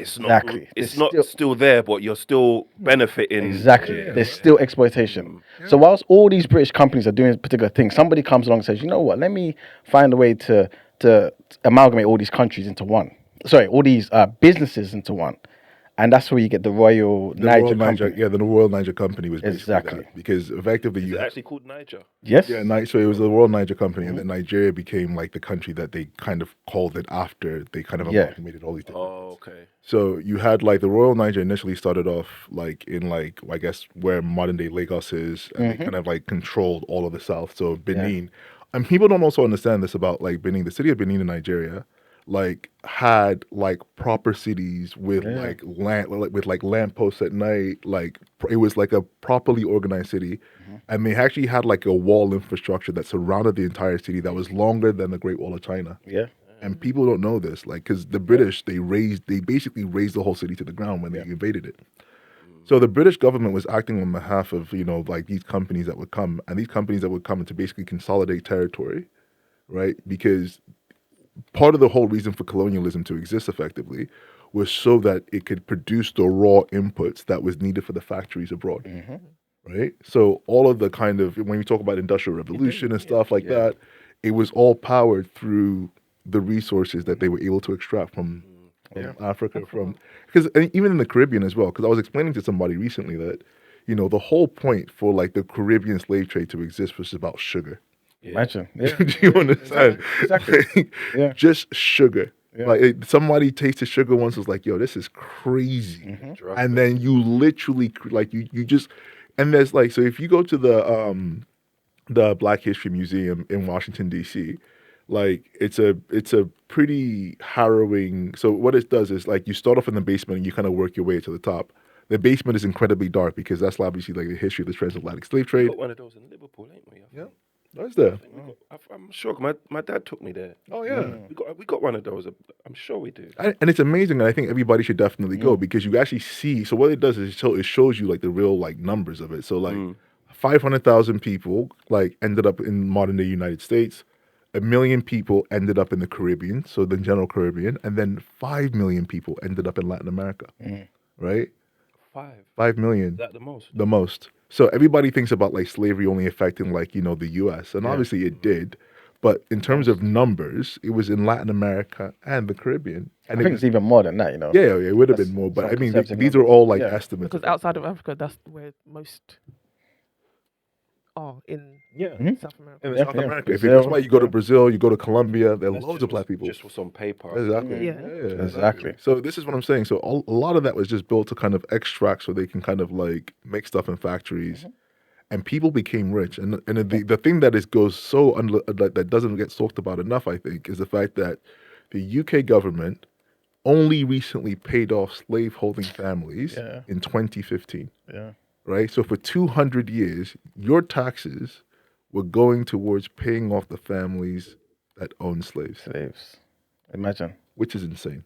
it's Exactly. not it's There's not still there, but you're still benefiting. Exactly. Yeah. There's still exploitation. So whilst all these British companies are doing particular things, somebody comes along and says, you know what, let me find a way to amalgamate all these countries into one. Sorry, all these businesses into one. And that's where you get the Royal Niger Company. Yeah, the Royal Niger Company was basically Exactly. that, because effectively Is you it actually called Niger? Yes? Yeah, so it was the Royal Niger Company, and then Nigeria became like the country that they kind of called it after they kind of Yeah. amalgamated all these different. Oh, okay. So you had like the Royal Niger initially started off like in like I guess where modern day Lagos is, and they kind of like controlled all of the south. So Benin, and people don't also understand this about like Benin. The city of Benin in Nigeria, like had like proper cities with like land with like lampposts at night. Like it was like a properly organized city, and they actually had like a wall infrastructure that surrounded the entire city that was longer than the Great Wall of China. Yeah. And people don't know this, like, because the British, they basically razed the whole city to the ground when they invaded it. So the British government was acting on behalf of, like these companies that would come, and these companies that would come to basically consolidate territory, right? Because part of the whole reason for colonialism to exist effectively was so that it could produce the raw inputs that was needed for the factories abroad, right? So all of the kind of, when we talk about industrial revolution and stuff like that, it was all powered through the resources that they were able to extract from Africa, because even in the Caribbean as well, because I was explaining to somebody recently that, the whole point for like the Caribbean slave trade to exist was about sugar. Imagine. Yeah. Do you understand? Exactly. Yeah. Just sugar. Yeah. Like somebody tasted sugar once, was like, yo, this is crazy. And then you literally like you just, and there's like, so if you go to the Black History Museum in Washington D.C., like it's a pretty harrowing. So what it does is like you start off in the basement and you kind of work your way to the top. The basement is incredibly dark because that's obviously like the history of the transatlantic slave trade. We got one of those in Liverpool, ain't we? Yeah, that's there. I'm sure. My dad took me there. Oh yeah, we got one of those. I'm sure we do. And it's amazing, and I think everybody should definitely go because you actually see. So what it does is it shows you like the real like numbers of it. So like 500,000 people like ended up in modern day United States. 1 million people ended up in the Caribbean, so the general Caribbean, and then 5 million people ended up in Latin America, right? 5 million. Is that the most? The most. So everybody thinks about like slavery only affecting like, the US, and obviously it did, but in terms of numbers, it was in Latin America and the Caribbean. And I think it's even more than that, Yeah, it would have been more, but I mean, these are all like estimates. Because outside of Africa, that's where most are in South America. In South America. That's why you go to Brazil, you go to Colombia, there are loads of black people. Just what's on paper. Exactly. Yeah. Exactly. So this is what I'm saying. So a lot of that was just built to kind of extract so they can kind of like make stuff in factories. And people became rich. And the thing that goes so that doesn't get talked about enough, I think, is the fact that the UK government only recently paid off slave-holding families in 2015. Yeah. Right? So for 200 years, your taxes were going towards paying off the families that own slaves. Imagine. Which is insane.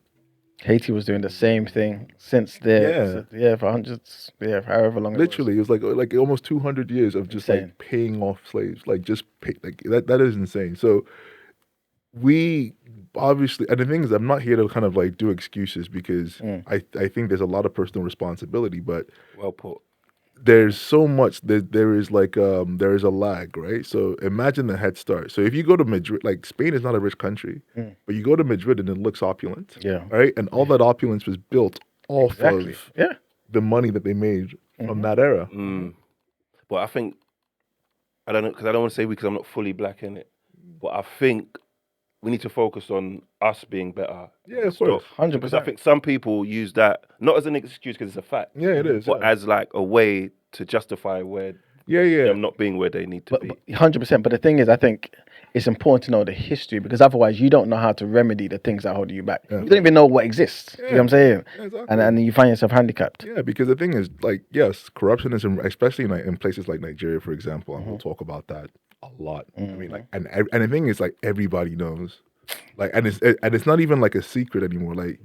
Haiti was doing the same thing since there. For hundreds, however long. Literally, it was like almost 200 years of just like paying off slaves. Like just pay, like that is insane. So we obviously, and the thing is, I'm not here to kind of like do excuses because I think there's a lot of personal responsibility, but well put. There's so much that there is like there is a lag, right? So imagine the head start. So if you go to Madrid, like Spain is not a rich country, but you go to Madrid and it looks opulent, right? And all that opulence was built off of the money that they made from that era. But I think I don't know because I don't want to say because I'm not fully black in it, but I think we need to focus on us being better. Yeah, of course. 100%. Because I think some people use that not as an excuse because it's a fact. Yeah, it is. But as like a way to justify where them not being where they need to be. 100%. But the thing is, I think it's important to know the history because otherwise you don't know how to remedy the things that hold you back. You don't even know what exists. You know what I'm saying? Yeah, exactly. And you find yourself handicapped. Yeah, because the thing is, like, yes, corruption is, especially in places like Nigeria, for example, and we'll talk about that a lot. I mean, like, and the thing is, like, everybody knows. Like, and it's not even like a secret anymore. Like,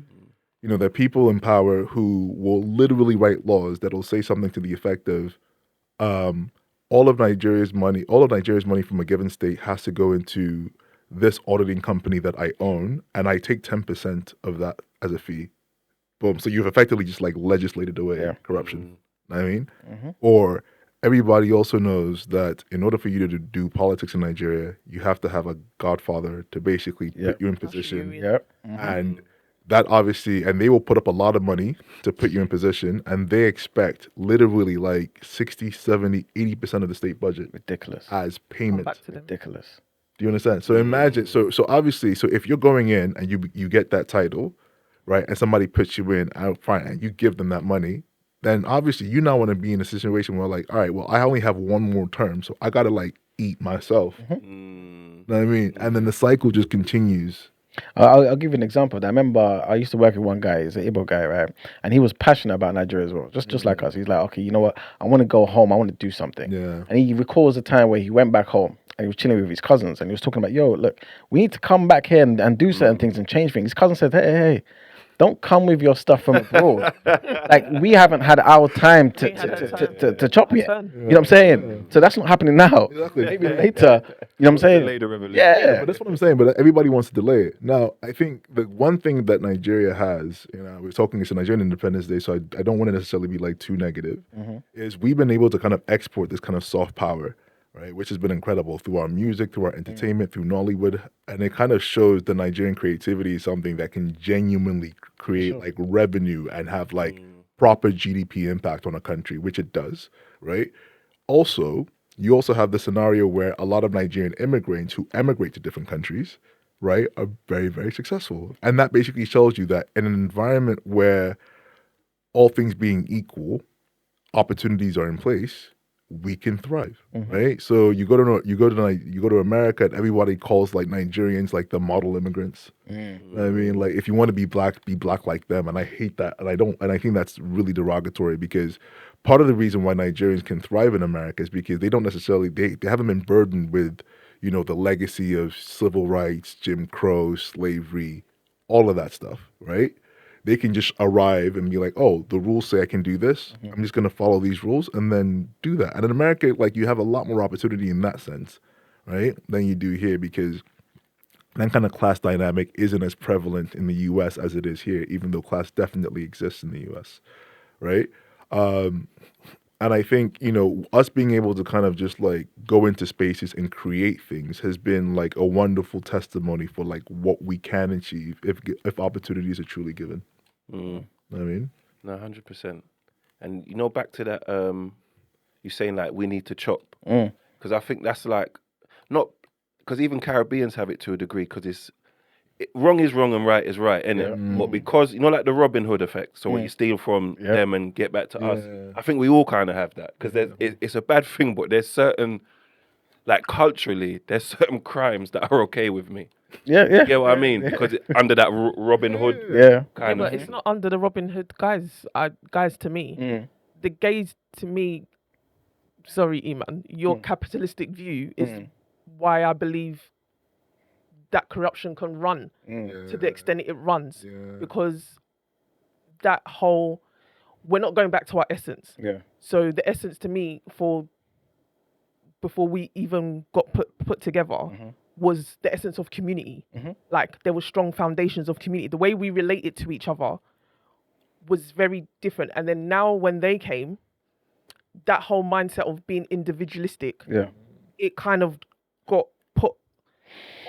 there are people in power who will literally write laws that will say something to the effect of, all of Nigeria's money from a given state has to go into this auditing company that I own, and I take 10% of that as a fee. Boom. So you've effectively just like legislated away Yeah. corruption. Know what I mean? Or everybody also knows that in order for you to do politics in Nigeria, you have to have a godfather to basically put you in position. Yep. And that obviously, and they will put up a lot of money to put you in position, and they expect literally like 60, 70, 80% of the state budget Ridiculous. as Come payment. back to them. Ridiculous. Do you understand? So imagine, so obviously, so if you're going in and you get that title, right, and somebody puts you in out front and you give them that money, then obviously you now want to be in a situation where like, all right, well, I only have one more term, so I gotta like eat myself. You know what I mean? And then the cycle just continues. I'll give you an example. I remember I used to work with one guy. He's an Igbo guy, right? And he was passionate about Nigeria as well, just like us. He's like, okay, you know what? I want to go home. I want to do something. Yeah. And he recalls a time where he went back home and he was chilling with his cousins and he was talking about, yo, look, we need to come back here and do certain things and change things. His cousin said, hey, don't come with your stuff from abroad. Like, we haven't had our time to chop yet. You know what I'm saying? So that's not happening now. Exactly. Maybe later. You know what I'm saying? Delay the revolution. Yeah. But that's what I'm saying. But everybody wants to delay it. Now, I think the one thing that Nigeria has, we're talking, it's a Nigerian Independence Day, so I don't want to necessarily be like too negative, is we've been able to kind of export this kind of soft power, right? Which has been incredible through our music, through our entertainment, through Nollywood. And it kind of shows the Nigerian creativity is something that can genuinely create like revenue and have like proper GDP impact on a country, which it does, right? Also, you also have the scenario where a lot of Nigerian immigrants who emigrate to different countries, right, are very, very successful. And that basically shows you that in an environment where all things being equal, opportunities are in place, we can thrive, right? So you go to America, and everybody calls like Nigerians like the model immigrants. I mean, like if you want to be black like them, and I hate that, and I think that's really derogatory because part of the reason why Nigerians can thrive in America is because they don't necessarily they haven't been burdened with the legacy of civil rights, Jim Crow, slavery, all of that stuff, right? They can just arrive and be like, oh, the rules say I can do this. I'm just going to follow these rules and then do that. And in America, like you have a lot more opportunity in that sense, right, than you do here because that kind of class dynamic isn't as prevalent in the U.S. as it is here, even though class definitely exists in the U.S., right? And I think, us being able to kind of just like go into spaces and create things has been like a wonderful testimony for like what we can achieve if opportunities are truly given. Know what I mean? No, 100%. And back to that, you saying like we need to chop because I think that's like not because even Caribbeans have it to a degree because wrong is wrong and right is right, innit? But because like the Robin Hood effect, so when you steal from them and get back to us, I think we all kind of have that because it's a bad thing, but there's certain like culturally there's certain crimes that are okay with me. Yeah. You get what I mean? Because under that Robin Hood kind But of it's not under the Robin Hood guys. Guys to me, the gays to me. Sorry, Iman, your capitalistic view is why I believe that corruption can run to the extent it runs because that whole we're not going back to our essence. So the essence to me before we even got put together was the essence of community. Like there were strong foundations of community. The way we related to each other was very different. And then now when they came, that whole mindset of being individualistic, it kind of got put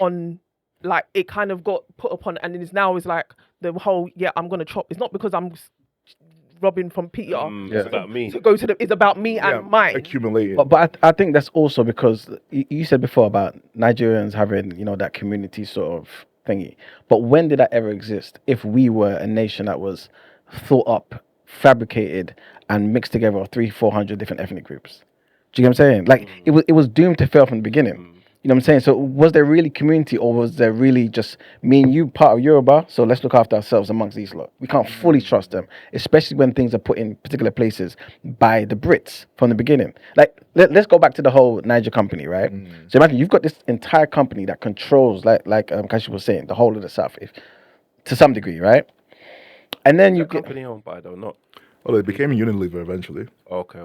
on. Like it kind of got put upon, and it's like the whole I'm gonna chop. It's not because I'm robbing from Peter. It's about me. To go to it's about me and mine. Accumulating. But I think that's also because you said before about Nigerians having that community sort of thingy. But when did that ever exist? If we were a nation that was thought up, fabricated, and mixed together of 300-400 different ethnic groups, do you get what I'm saying? Like it was doomed to fail from the beginning. You know what I'm saying? So was there really community or was there really just me and you part of Yoruba? So let's look after ourselves amongst these lot. We can't fully trust them, especially when things are put in particular places by the Brits from the beginning. Like, let's go back to the whole Niger company, right? So imagine you've got this entire company that controls, like Kashi was saying, the whole of the South, to some degree, right? And then you get... company owned by though, not... Well, it became Unilever eventually. Okay.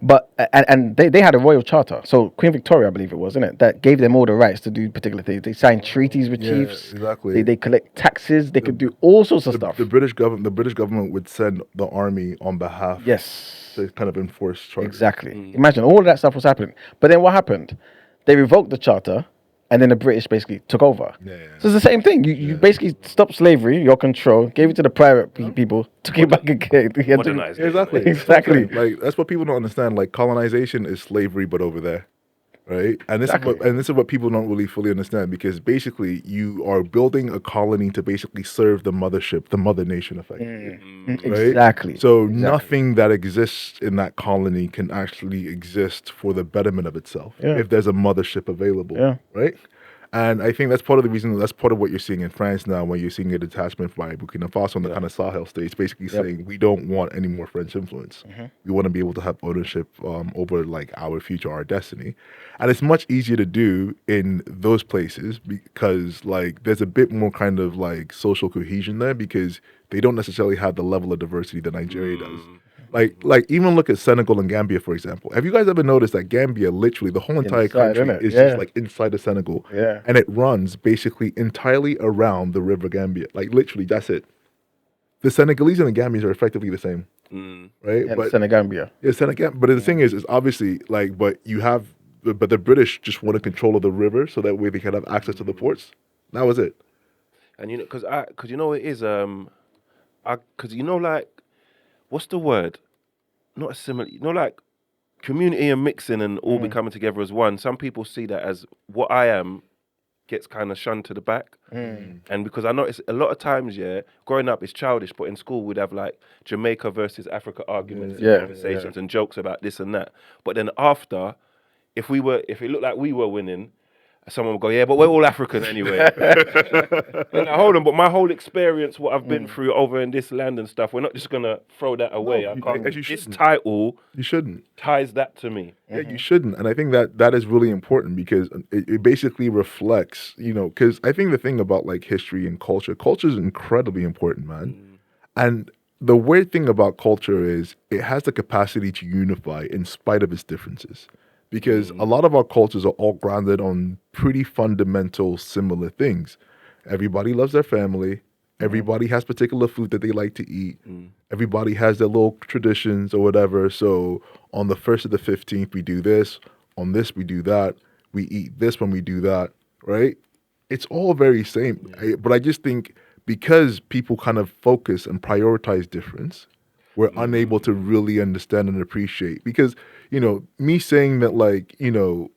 But and they had a royal charter. So Queen Victoria, I believe it was, isn't it, that gave them all the rights to do particular things. They signed treaties with Yeah, chiefs. exactly. They collect taxes. They could do all sorts of stuff. The British government would send the army on behalf. Yes. To kind of enforce charter. Exactly. Imagine all of that stuff was happening. But then what happened? They revoked the charter, and then the British basically took over. Yeah. So it's the same thing. You basically stopped slavery, your control, gave it to the private people, took it back again. Modernized it. Exactly. Exactly. Like that's what people don't understand. Like colonization is slavery, but over there, right? And this is what people don't really fully understand, because basically you are building a colony to basically serve the mothership, the mother nation, effectively. Right? Exactly. So nothing that exists in that colony can actually exist for the betterment of itself if there's a mothership available. Yeah. Right? And I think that's part of the reason, that's part of what you're seeing in France now, when you're seeing a detachment by Burkina Faso and the kind of Sahel states, basically saying we don't want any more French influence. We want to be able to have ownership over like our future, our destiny. And it's much easier to do in those places because like there's a bit more kind of like social cohesion there, because they don't necessarily have the level of diversity that Nigeria does. Like even look at Senegal and Gambia, for example. Have you guys ever noticed that Gambia, literally the whole entire country is just like inside of Senegal, and it runs basically entirely around the river Gambia. Like literally, that's it. The Senegalese and the Gambians are effectively the same, right? Yeah, but Senegambia. yeah, Senegal. But the thing is obviously like, but the British just wanted control of the river so that way they could have access to the ports. That was it. And you know, because you know it is because you know like. What's the word? Not a similar, you know, like community and mixing and all becoming together as one. Some people see that as what I am gets kind of shunned to the back. And because I notice a lot of times, growing up is childish, but in school we'd have like Jamaica versus Africa arguments and conversations and jokes about this and that. But then after, if it looked like we were winning, someone would go, yeah, but we're all African anyway. And hold on, but my whole experience, what I've been through over in this land and stuff, we're not just going to throw that away. This title you shouldn't ties that to me. Yeah, you shouldn't. And I think that is really important, because it basically reflects, you know, because I think the thing about like history and culture is incredibly important, man. And the weird thing about culture is it has the capacity to unify in spite of its differences. Because a lot of our cultures are all grounded on pretty fundamental, similar things. Everybody loves their family. Everybody has particular food that they like to eat. Everybody has their little traditions or whatever. So on the 1st of the 15th, we do this. On this, we do that. We eat this when we do that, right? It's all very same. But I just think because people kind of focus and prioritize difference, we're unable to really understand and appreciate. Because, you know, me saying that, like, you know,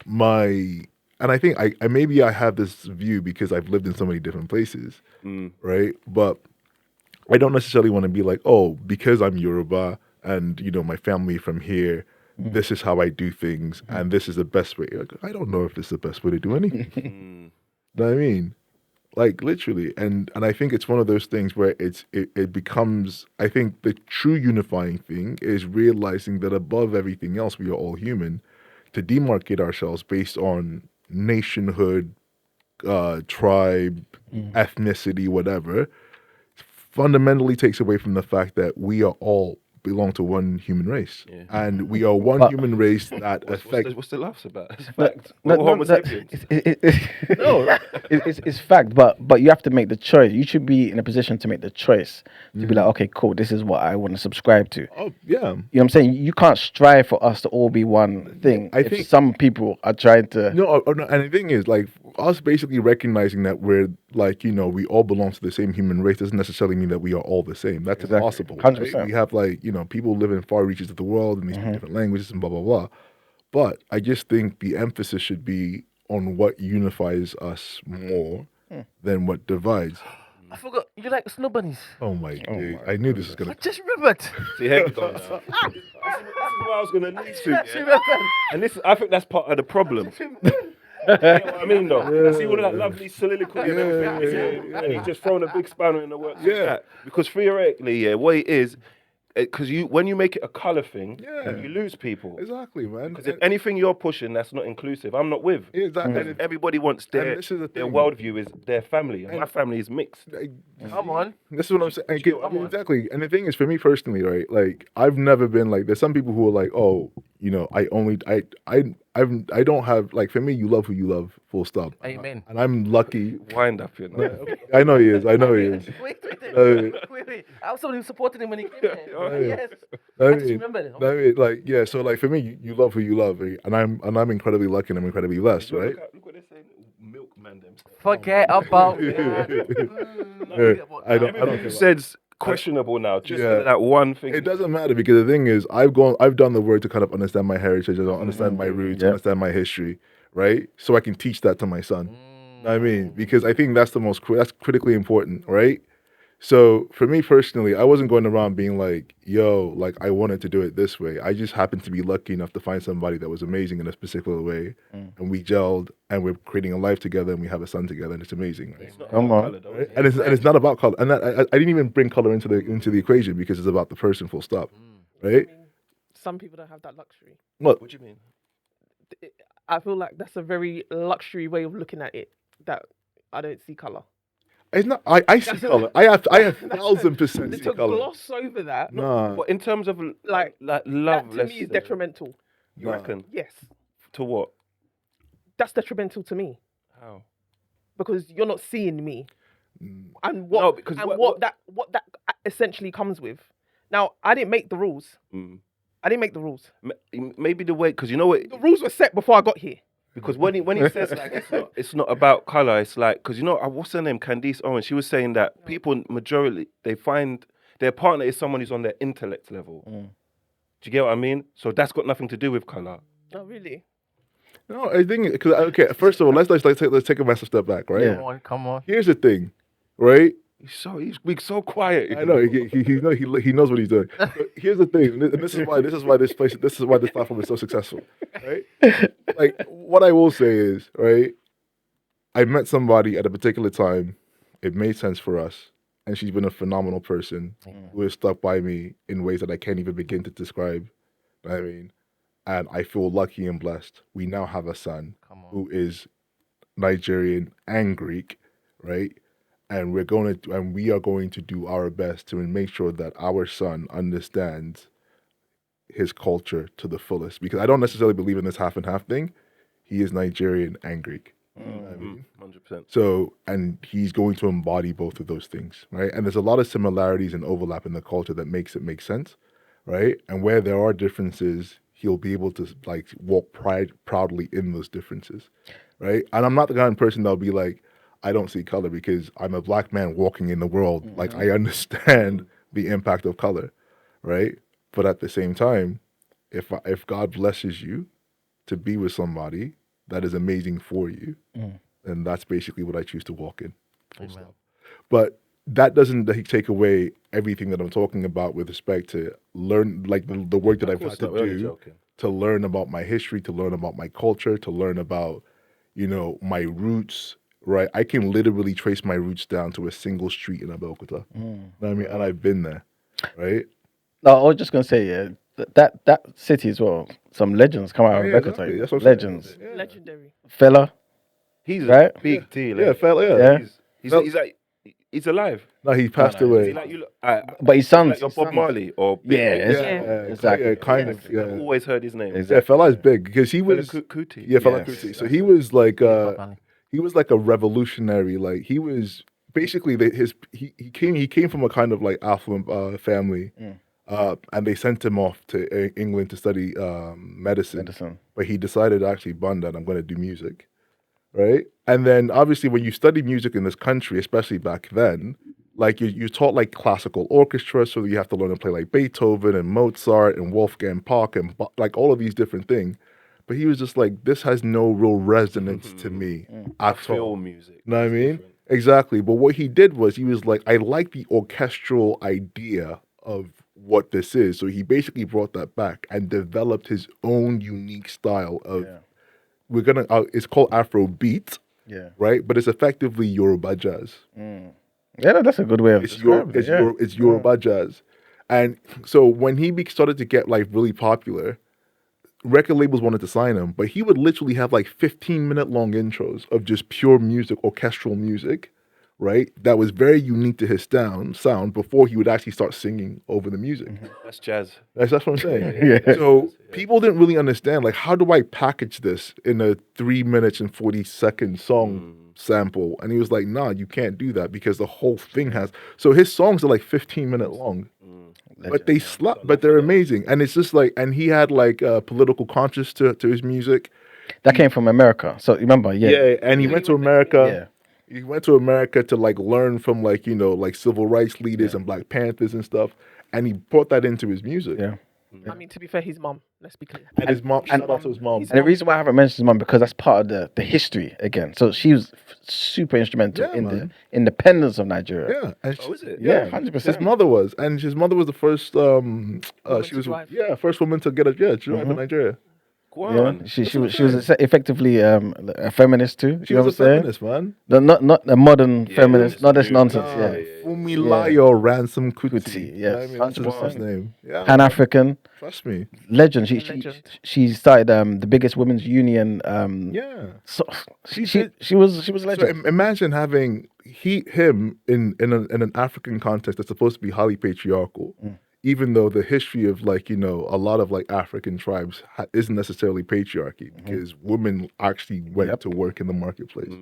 and I think I maybe I have this view because I've lived in so many different places, right? But I don't necessarily want to be like, oh, because I'm Yoruba and, you know, my family from here, this is how I do things and this is the best way. Like, I don't know if it's the best way to do anything. You know what I mean? Like literally, and I think it's one of those things where it becomes, I think the true unifying thing is realizing that above everything else, we are all human. To demarcate ourselves based on nationhood, tribe, ethnicity, whatever, fundamentally takes away from the fact that we are all belong to one human race, and we are one human race that affects. What's the laughs about? It's fact. It's fact, but you have to make the choice. You should be in a position to make the choice to be like, okay, cool, this is what I want to subscribe to. Oh yeah, you know what I'm saying? You can't strive for us to all be one thing. I think some people are trying to. No, and the thing is, like, us basically recognizing that we're like, you know, we all belong to the same human race doesn't necessarily mean that we are all the same. That's impossible. 100%. Right? We have, like, you know, people live in far reaches of the world and they speak different languages and blah blah blah. But I just think the emphasis should be on what unifies us more than what divides. I forgot. You like snow bunnies? Oh my god! I knew this was gonna. I just remembered. See, here we go now. This is what I was gonna lead to. And I think that's part of the problem. You know what I mean, though? I see all of that lovely soliloquy and everything, and he's just throwing a big spanner in the works. Yeah. Because theoretically, what it is, because when you make it a color thing, Yeah. you lose people. Exactly, man. Because if anything you're pushing that's not inclusive, I'm not with. Exactly. And everybody wants their this is the their thing. worldview is their family, and my family is mixed. Come on. This is what I'm saying. Come on. Exactly. And the thing is, for me personally, right? Like, I've never been like. There's some people who are like, oh, you know, I don't have like. For me, you love who you love. Full stop. Amen. And I'm lucky. Wind up, you know. I know he is. I know he is. Wait. Uh, Wait. I was somebody who supported him when he came here. Yes. I I just mean, remember it. I mean, like, yeah. So, like, for me, you love who you love, right? and I'm incredibly lucky and I'm incredibly blessed, right? Look what they're saying. Milkman them. Forget about I don't Everything care you about- said's questionable now. Just Yeah. for that one thing. It doesn't matter because the thing is, I've done the work to kind of understand my heritage, I don't understand my roots, Yeah. understand my history, right? So I can teach that to my son. Know what I mean, because I think that's that's critically important, right? So for me personally, I wasn't going around being like, yo, like I wanted to do it this way. I just happened to be lucky enough to find somebody that was amazing in a particular way, and we gelled, and we're creating a life together, and we have a son together, and it's amazing. Right? It's not Come about on. colour, though, Right? is it? And it's not about color, and I didn't even bring color into the equation because it's about the person. Full stop. Right? Some people don't have that luxury. Look, What do you mean? I feel like that's a very luxury way of looking at it. That I don't see color. it's not. I see color. I have 1,000% see To color. gloss over that, Nah, But in terms of Like, love, that to let's me is say, detrimental. You reckon? Yes, To what? that's detrimental to me How? because you're not seeing me, Mm. and what No, because and what- what that essentially comes with. Now, I didn't make the rules. Mm. I didn't make the rules. Maybe the way, because you know what? The rules were set before I got here. Because when he says like it's not about color, it's like because you know what's her name, Candice Owens. She was saying that people majority they find their partner is someone who's on their intellect level. Do you get what I mean? So that's got nothing to do with color. Oh, really? no, I think because okay. First of all, let's take a massive step back, right? Yeah. Come on. Here's the thing, right? He's being so quiet. I know he knows what he's doing. But here's the thing, and this is why this platform is so successful, right? Like what I will say is, right? I met somebody at a particular time. It made sense for us, and she's been a phenomenal person who has stuck by me in ways that I can't even begin to describe. You know what I mean, and I feel lucky and blessed. We now have a son who is Nigerian and Greek, right? And we are going to do our best to make sure that our son understands his culture to the fullest. Because I don't necessarily believe in this half and half thing. He is Nigerian and Greek. You know what I mean? 100%. So, and he's going to embody both of those things, right? And there's a lot of similarities and overlap in the culture that makes it make sense, right? And where there are differences, he'll be able to like walk proudly in those differences, right? And I'm not the kind of person that'll be like, I don't see color because I'm a black man walking in the world. Like I understand the impact of color, right? But at the same time, if God blesses you to be with somebody that is amazing for you, then that's basically what I choose to walk in. Amen. But that doesn't take away everything that I'm talking about with respect to learn, like the work that I've had to do to learn about my history, to learn about my culture, to learn about, my roots. Right, I can literally trace my roots down to a single street in Abeokuta. You know what I mean? And I've been there, right? No, I was just gonna say, yeah, that city as well. Some legends come out of Yeah, Bekoto. exactly. That's what I'm saying. Legends. Yeah. Legendary. Fella, He's Right? a big deal. Yeah, fella, yeah. Yeah. He's like he's alive. No, he passed Is he away. like you? but his sons. Like your his Bob sons. Marley or Big Yeah, Baby? exactly. Yeah, kind of. I've Yeah, always heard his name. Exactly. yeah. Fella is big because he Fela was. Kuti. Yeah, Fela Yes. Kuti. So he was like Bob Marley. he was like a revolutionary. Like he was basically he came from a kind of like affluent family, and they sent him off to England to study medicine. But he decided actually, Banda, I'm going to do music, right? And then obviously when you study music in this country, especially back then, like you're taught like classical orchestra, so you have to learn to play like Beethoven and Mozart and Wolfgang Puck and like all of these different things. But he was just like, this has no real resonance to me at all. Film music. You know what I mean? Exactly. But what he did was he was like, I like the orchestral idea of what this is. So he basically brought that back and developed his own unique style of, it's called Afro beat, right? But it's effectively Yoruba jazz. Yeah, that's a good way of describing it. It's Yoruba jazz. And so when he started to get like really popular, record labels wanted to sign him, but he would literally have like 15-minute long intros of just pure music, orchestral music, right? That was very unique to his sound before he would actually start singing over the music. That's jazz. That's what I'm saying. Yeah. So people didn't really understand, like, how do I package this in a 3 minutes and 40-second song sample? And he was like, nah, you can't do that because the whole thing has. So his songs are like 15-minute long. But they slap, but they're amazing. And it's just like, and he had like a political conscience to his music. That came from America. So remember, And he went to America. Yeah. He went to America to like learn from like, you know, like civil rights leaders and Black Panthers and stuff. And he brought that into his music. Yeah. I mean, to be fair, his mum. Let's be clear. And his mom, shout out to his mom. his And the reason why I haven't mentioned his mum because that's part of the history again. So she was super instrumental Yeah, in man. the independence of Nigeria. Yeah. And Oh, is it? Yeah, 100%. His mother was. And his mother was the first, she to was, drive. first woman to get a, she drive in Nigeria. Go Yeah, on. she was effectively a feminist too. She You know was what a I'm saying? feminist, man. No, not a modern Yeah, feminist, it's not this new. nonsense. Nah, Yeah, Fumilayo Ransom Kuti. Kuti, You know what yes, I mean? That's his 100%. mom's name. Yeah. Pan African Trust me. legend. Legend. She started the biggest women's union. Yeah. So she did- was So legend. imagine having him in an African context that's supposed to be highly patriarchal, even though the history of like, you know, a lot of like African tribes isn't necessarily patriarchy because women actually went to work in the marketplace.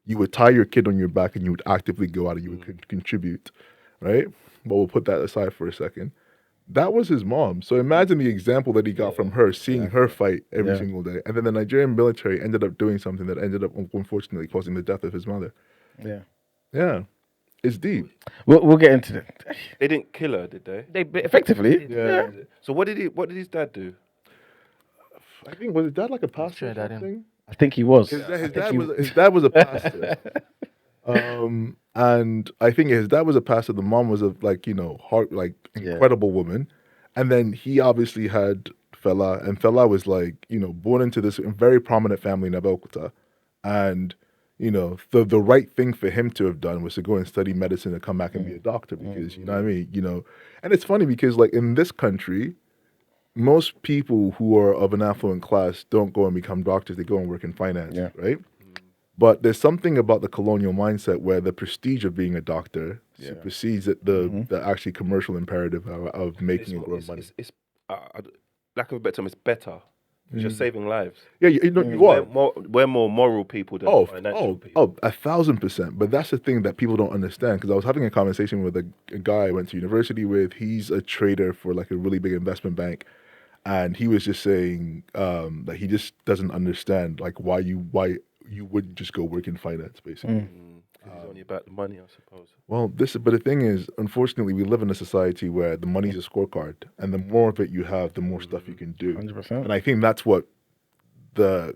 You would tie your kid on your back and you would actively go out and you would contribute, right? But we'll put that aside for a second. That was his mom. So imagine the example that he got from her, seeing her fight every single day. And then the Nigerian military ended up doing something that ended up, unfortunately, causing the death of his mother. Yeah, Yeah. It's deep. we'll get into that. They didn't kill her, did they? They Effectively, Yeah. So what did his dad do? I think, was his dad like a pastor or Trinidadian. something? I think he was. His I think his dad was a pastor. And I think his dad was a pastor. The mom was a incredible woman. And then he obviously had Fela, and Fela was like, you know, born into this very prominent family in Abeokuta. And, you know, the right thing for him to have done was to go and study medicine and come back and be a doctor because, you know what I mean? You know, and it's funny because like in this country, most people who are of an affluent class don't go and become doctors. They go and work in finance, right? But there's something about the colonial mindset where the prestige of being a doctor supersedes the actually commercial imperative of making and growing money. It's lack of a better term, it's better. It's just saving lives. Yeah, you know, you are. We're more moral people than financial people. 1,000%. But that's the thing that people don't understand. Because I was having a conversation with a guy I went to university with. He's a trader for like a really big investment bank. And he was just saying that he just doesn't understand like why you wouldn't just go work in finance, basically. It's only about the money, I suppose. Well, but the thing is, unfortunately, we live in a society where the money's a scorecard, and the more of it you have, the more stuff you can do. 100%. And I think that's what the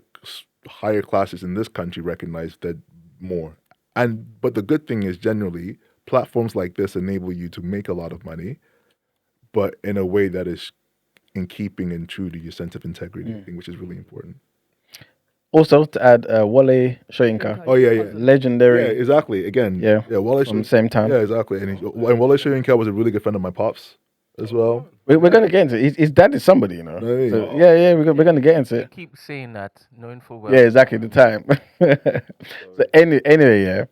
higher classes in this country recognize that more. But the good thing is, generally, platforms like this enable you to make a lot of money, but in a way that is in keeping and true to your sense of integrity, I think, which is really important. Also, to add, Wale Soyinka, Oh, yeah. legendary. Yeah, exactly. Again, Yeah, Wale from the same time. Yeah, exactly. And Wale Soyinka was a really good friend of my pops as well. We're going to get into it. His dad is somebody, you know. Hey. So, yeah, we're going to get into You it. keep saying that, knowing full well. Yeah, exactly, the time. So anyway, yeah.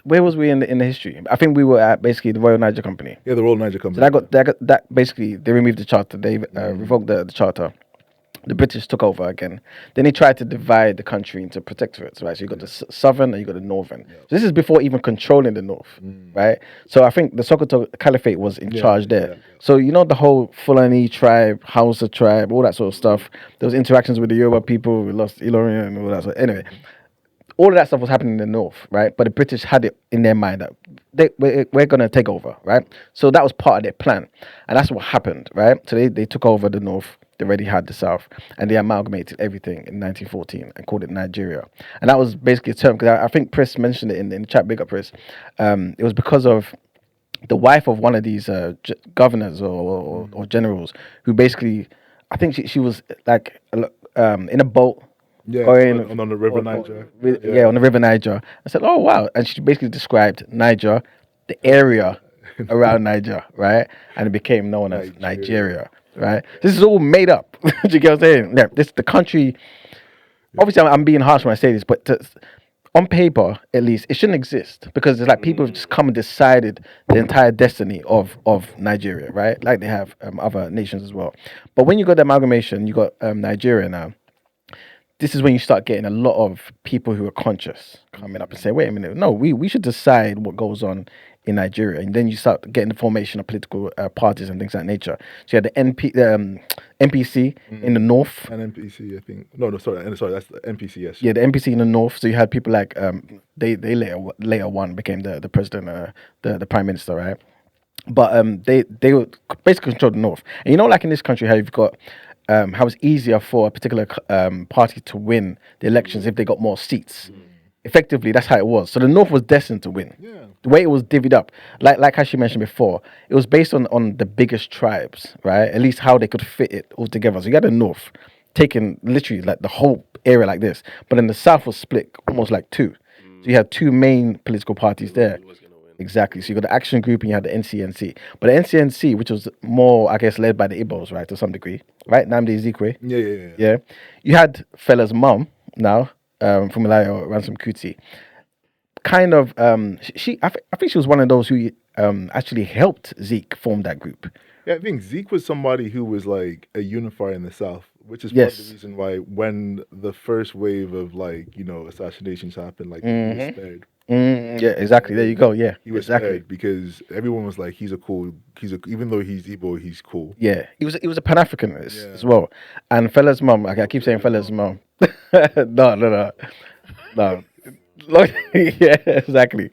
Where was we in the history? I think we were at basically the Royal Niger Company. Yeah, the Royal Niger So Company. that basically, they removed the charter. They revoked the charter. The British took over again. Then they tried to divide the country into protectorates, right? So you got the southern and you got the northern. So this is before even controlling the north, right? So I think the Sokoto Caliphate was in charge there. So you know the whole Fulani tribe, Hausa tribe, all that sort of stuff. There was interactions with the Yoruba people. We lost Ilorin and all that. So anyway, all of that stuff was happening in the north, right? But the British had it in their mind that we're going to take over, right? So that was part of their plan. And that's what happened, right? So they took over the north. They already had the south. And they amalgamated everything in 1914 and called it Nigeria. And that was basically a term, because I think Chris mentioned it in the chat, big up Chris. It was because of the wife of one of these governors or generals who basically, I think she was like in a boat, going on the River Niger. On the River Niger. I said, oh, wow. And she basically described Niger, the area around Niger, right? And it became known as Nigeria, right? This is all made up. Do you get what I'm saying? Yeah, this the country. Obviously, I'm being harsh when I say this, but on paper, at least, it shouldn't exist because it's like people have just come and decided the entire destiny of Nigeria, right? Like they have other nations as well. But when you got the amalgamation, you got Nigeria now. This is when you start getting a lot of people who are conscious coming up and say, wait a minute, no, we should decide what goes on in Nigeria. And then you start getting the formation of political parties and things of that nature. So you had the NPC in the north. And NPC, I think. No, sorry, that's the NPC, yes. Yeah, the NPC in the north. So you had people like, they later one became the president, the prime minister, right? But they would basically control the north. And you know, like in this country, how you've got how it's easier for a particular party to win the elections if they got more seats. Effectively, that's how it was. So the North was destined to win. Yeah. The way it was divvied up, like as she mentioned before, it was based on the biggest tribes, right? At least how they could fit it all together. So you had the North taking literally like the whole area like this, but then the South was split almost like two. So you had two main political parties there. Exactly. So you got the Action Group and you had the NCNC. But the NCNC, which was more, I guess, led by the Igbos, right, to some degrry, right? Namdi Ezekwe. Yeah. You had fella's mum now, from Ilayo Ransom Kuti. Kind of, I think she was one of those who actually helped Zeke form that group. Yeah, I think Zeke was somebody who was like a unifier in the South, which is part of the reason why when the first wave of like, assassinations happened, like he was spared. Yeah, exactly. There you go. Yeah, he was spared because everyone was like, even though he's Igbo, he's cool. Yeah, he was a Pan-Africanist as well. And fella's mum, I keep saying fella's mum. No. Yeah, exactly.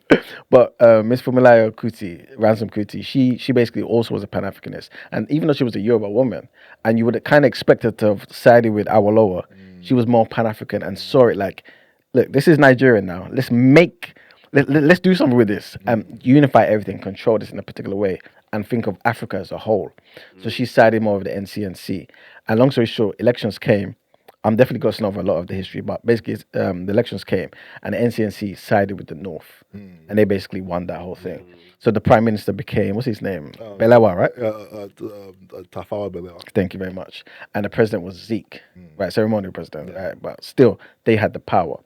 But Miss Fumilayo Kuti, Ransom Kuti, she basically also was a Pan-Africanist. And even though she was a Yoruba woman, and you would kind of expect her to have sided with Awolowo, she was more Pan-African and saw it like, look, this is Nigeria now. Let's do something with this and unify everything, control this in a particular way, and think of Africa as a whole. So she sided more with the NCNC. And long story short, elections came. I'm definitely going to know a lot of the history, but basically the elections came and the NCNC sided with the North. And they basically won that whole thing. So the prime minister became, what's his name? Belewa, right? Tafawa Belewa. Thank you very much. And the president was Zeke, right? Ceremonial president, right? But still, they had the power.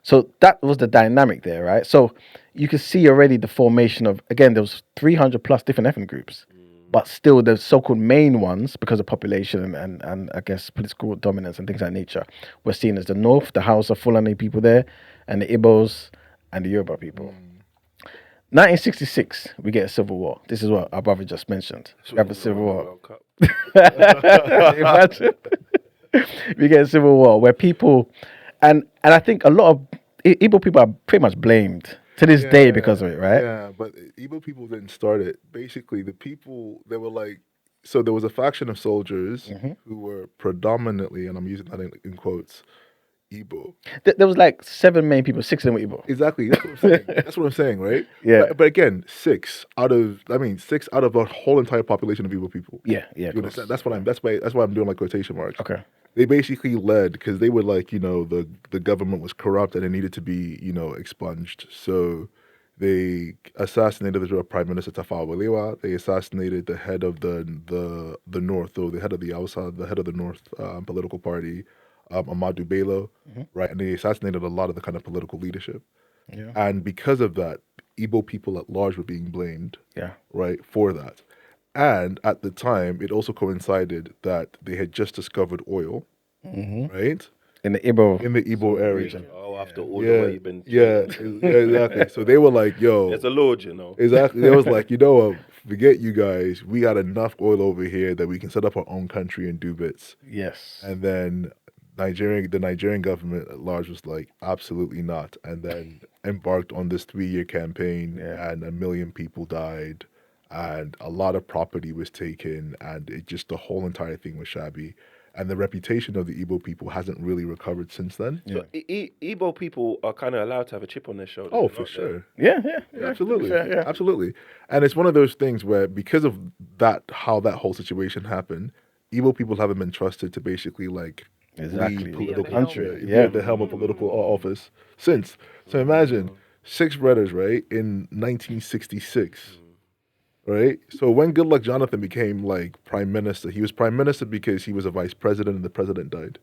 So that was the dynamic there, right? So you could see already the formation of, again, there was 300 plus different ethnic groups. But still, the so-called main ones, because of population and I guess political dominance and things of that nature, were seen as the North, the Hausa, Fulani people there, and the Igbos and the Yoruba people. 1966, we get a civil war. This is what our brother just mentioned. We have a civil war. Imagine. We get a civil war where people, and I think a lot of Igbo people are pretty much blamed to this day because of it, right? Yeah, but Igbo people didn't start it. Basically, the people, they were like, so there was a faction of soldiers who were predominantly, and I'm using that in quotes, Igbo. There was like 7 main people, 6 of them were Igbo. Exactly, that's what I'm saying. That's what I'm saying, right? Yeah. But again, 6 out of a whole entire population of Igbo people. Yeah. You understand? That's why I'm doing like quotation marks. Okay. They basically led because they were like, the government was corrupt and it needed to be, expunged. So they assassinated the prime minister Tafawa Balewa. They assassinated the head of the North, though the head of the Hausa, the head of the North political party, Amadou Bello, right? And they assassinated a lot of the kind of political leadership. Yeah. And because of that, Igbo people at large were being blamed, right, for that. And at the time, it also coincided that they had just discovered oil, right? In the Igbo area. Oh, after all the way you've been... Yeah, exactly. So they were like, yo... There's a lord, Exactly. They was like, forget you guys. We got enough oil over here that we can set up our own country and do bits. Yes. And then the Nigerian government at large was like, absolutely not. And then embarked on this 3-year campaign and 1 million people died. And a lot of property was taken, and the whole entire thing was shabby. And the reputation of the Igbo people hasn't really recovered since then. So Igbo people are kind of allowed to have a chip on their shoulder. Oh, for sure. Yeah, absolutely. Yeah. Absolutely. And it's one of those things where because of how that whole situation happened, Igbo people haven't been trusted to basically lead political country. the helm of political office since. So imagine 6 brothers, right, in 1966. right? So when Goodluck Jonathan became like prime minister, he was prime minister because he was a vice president and the president died.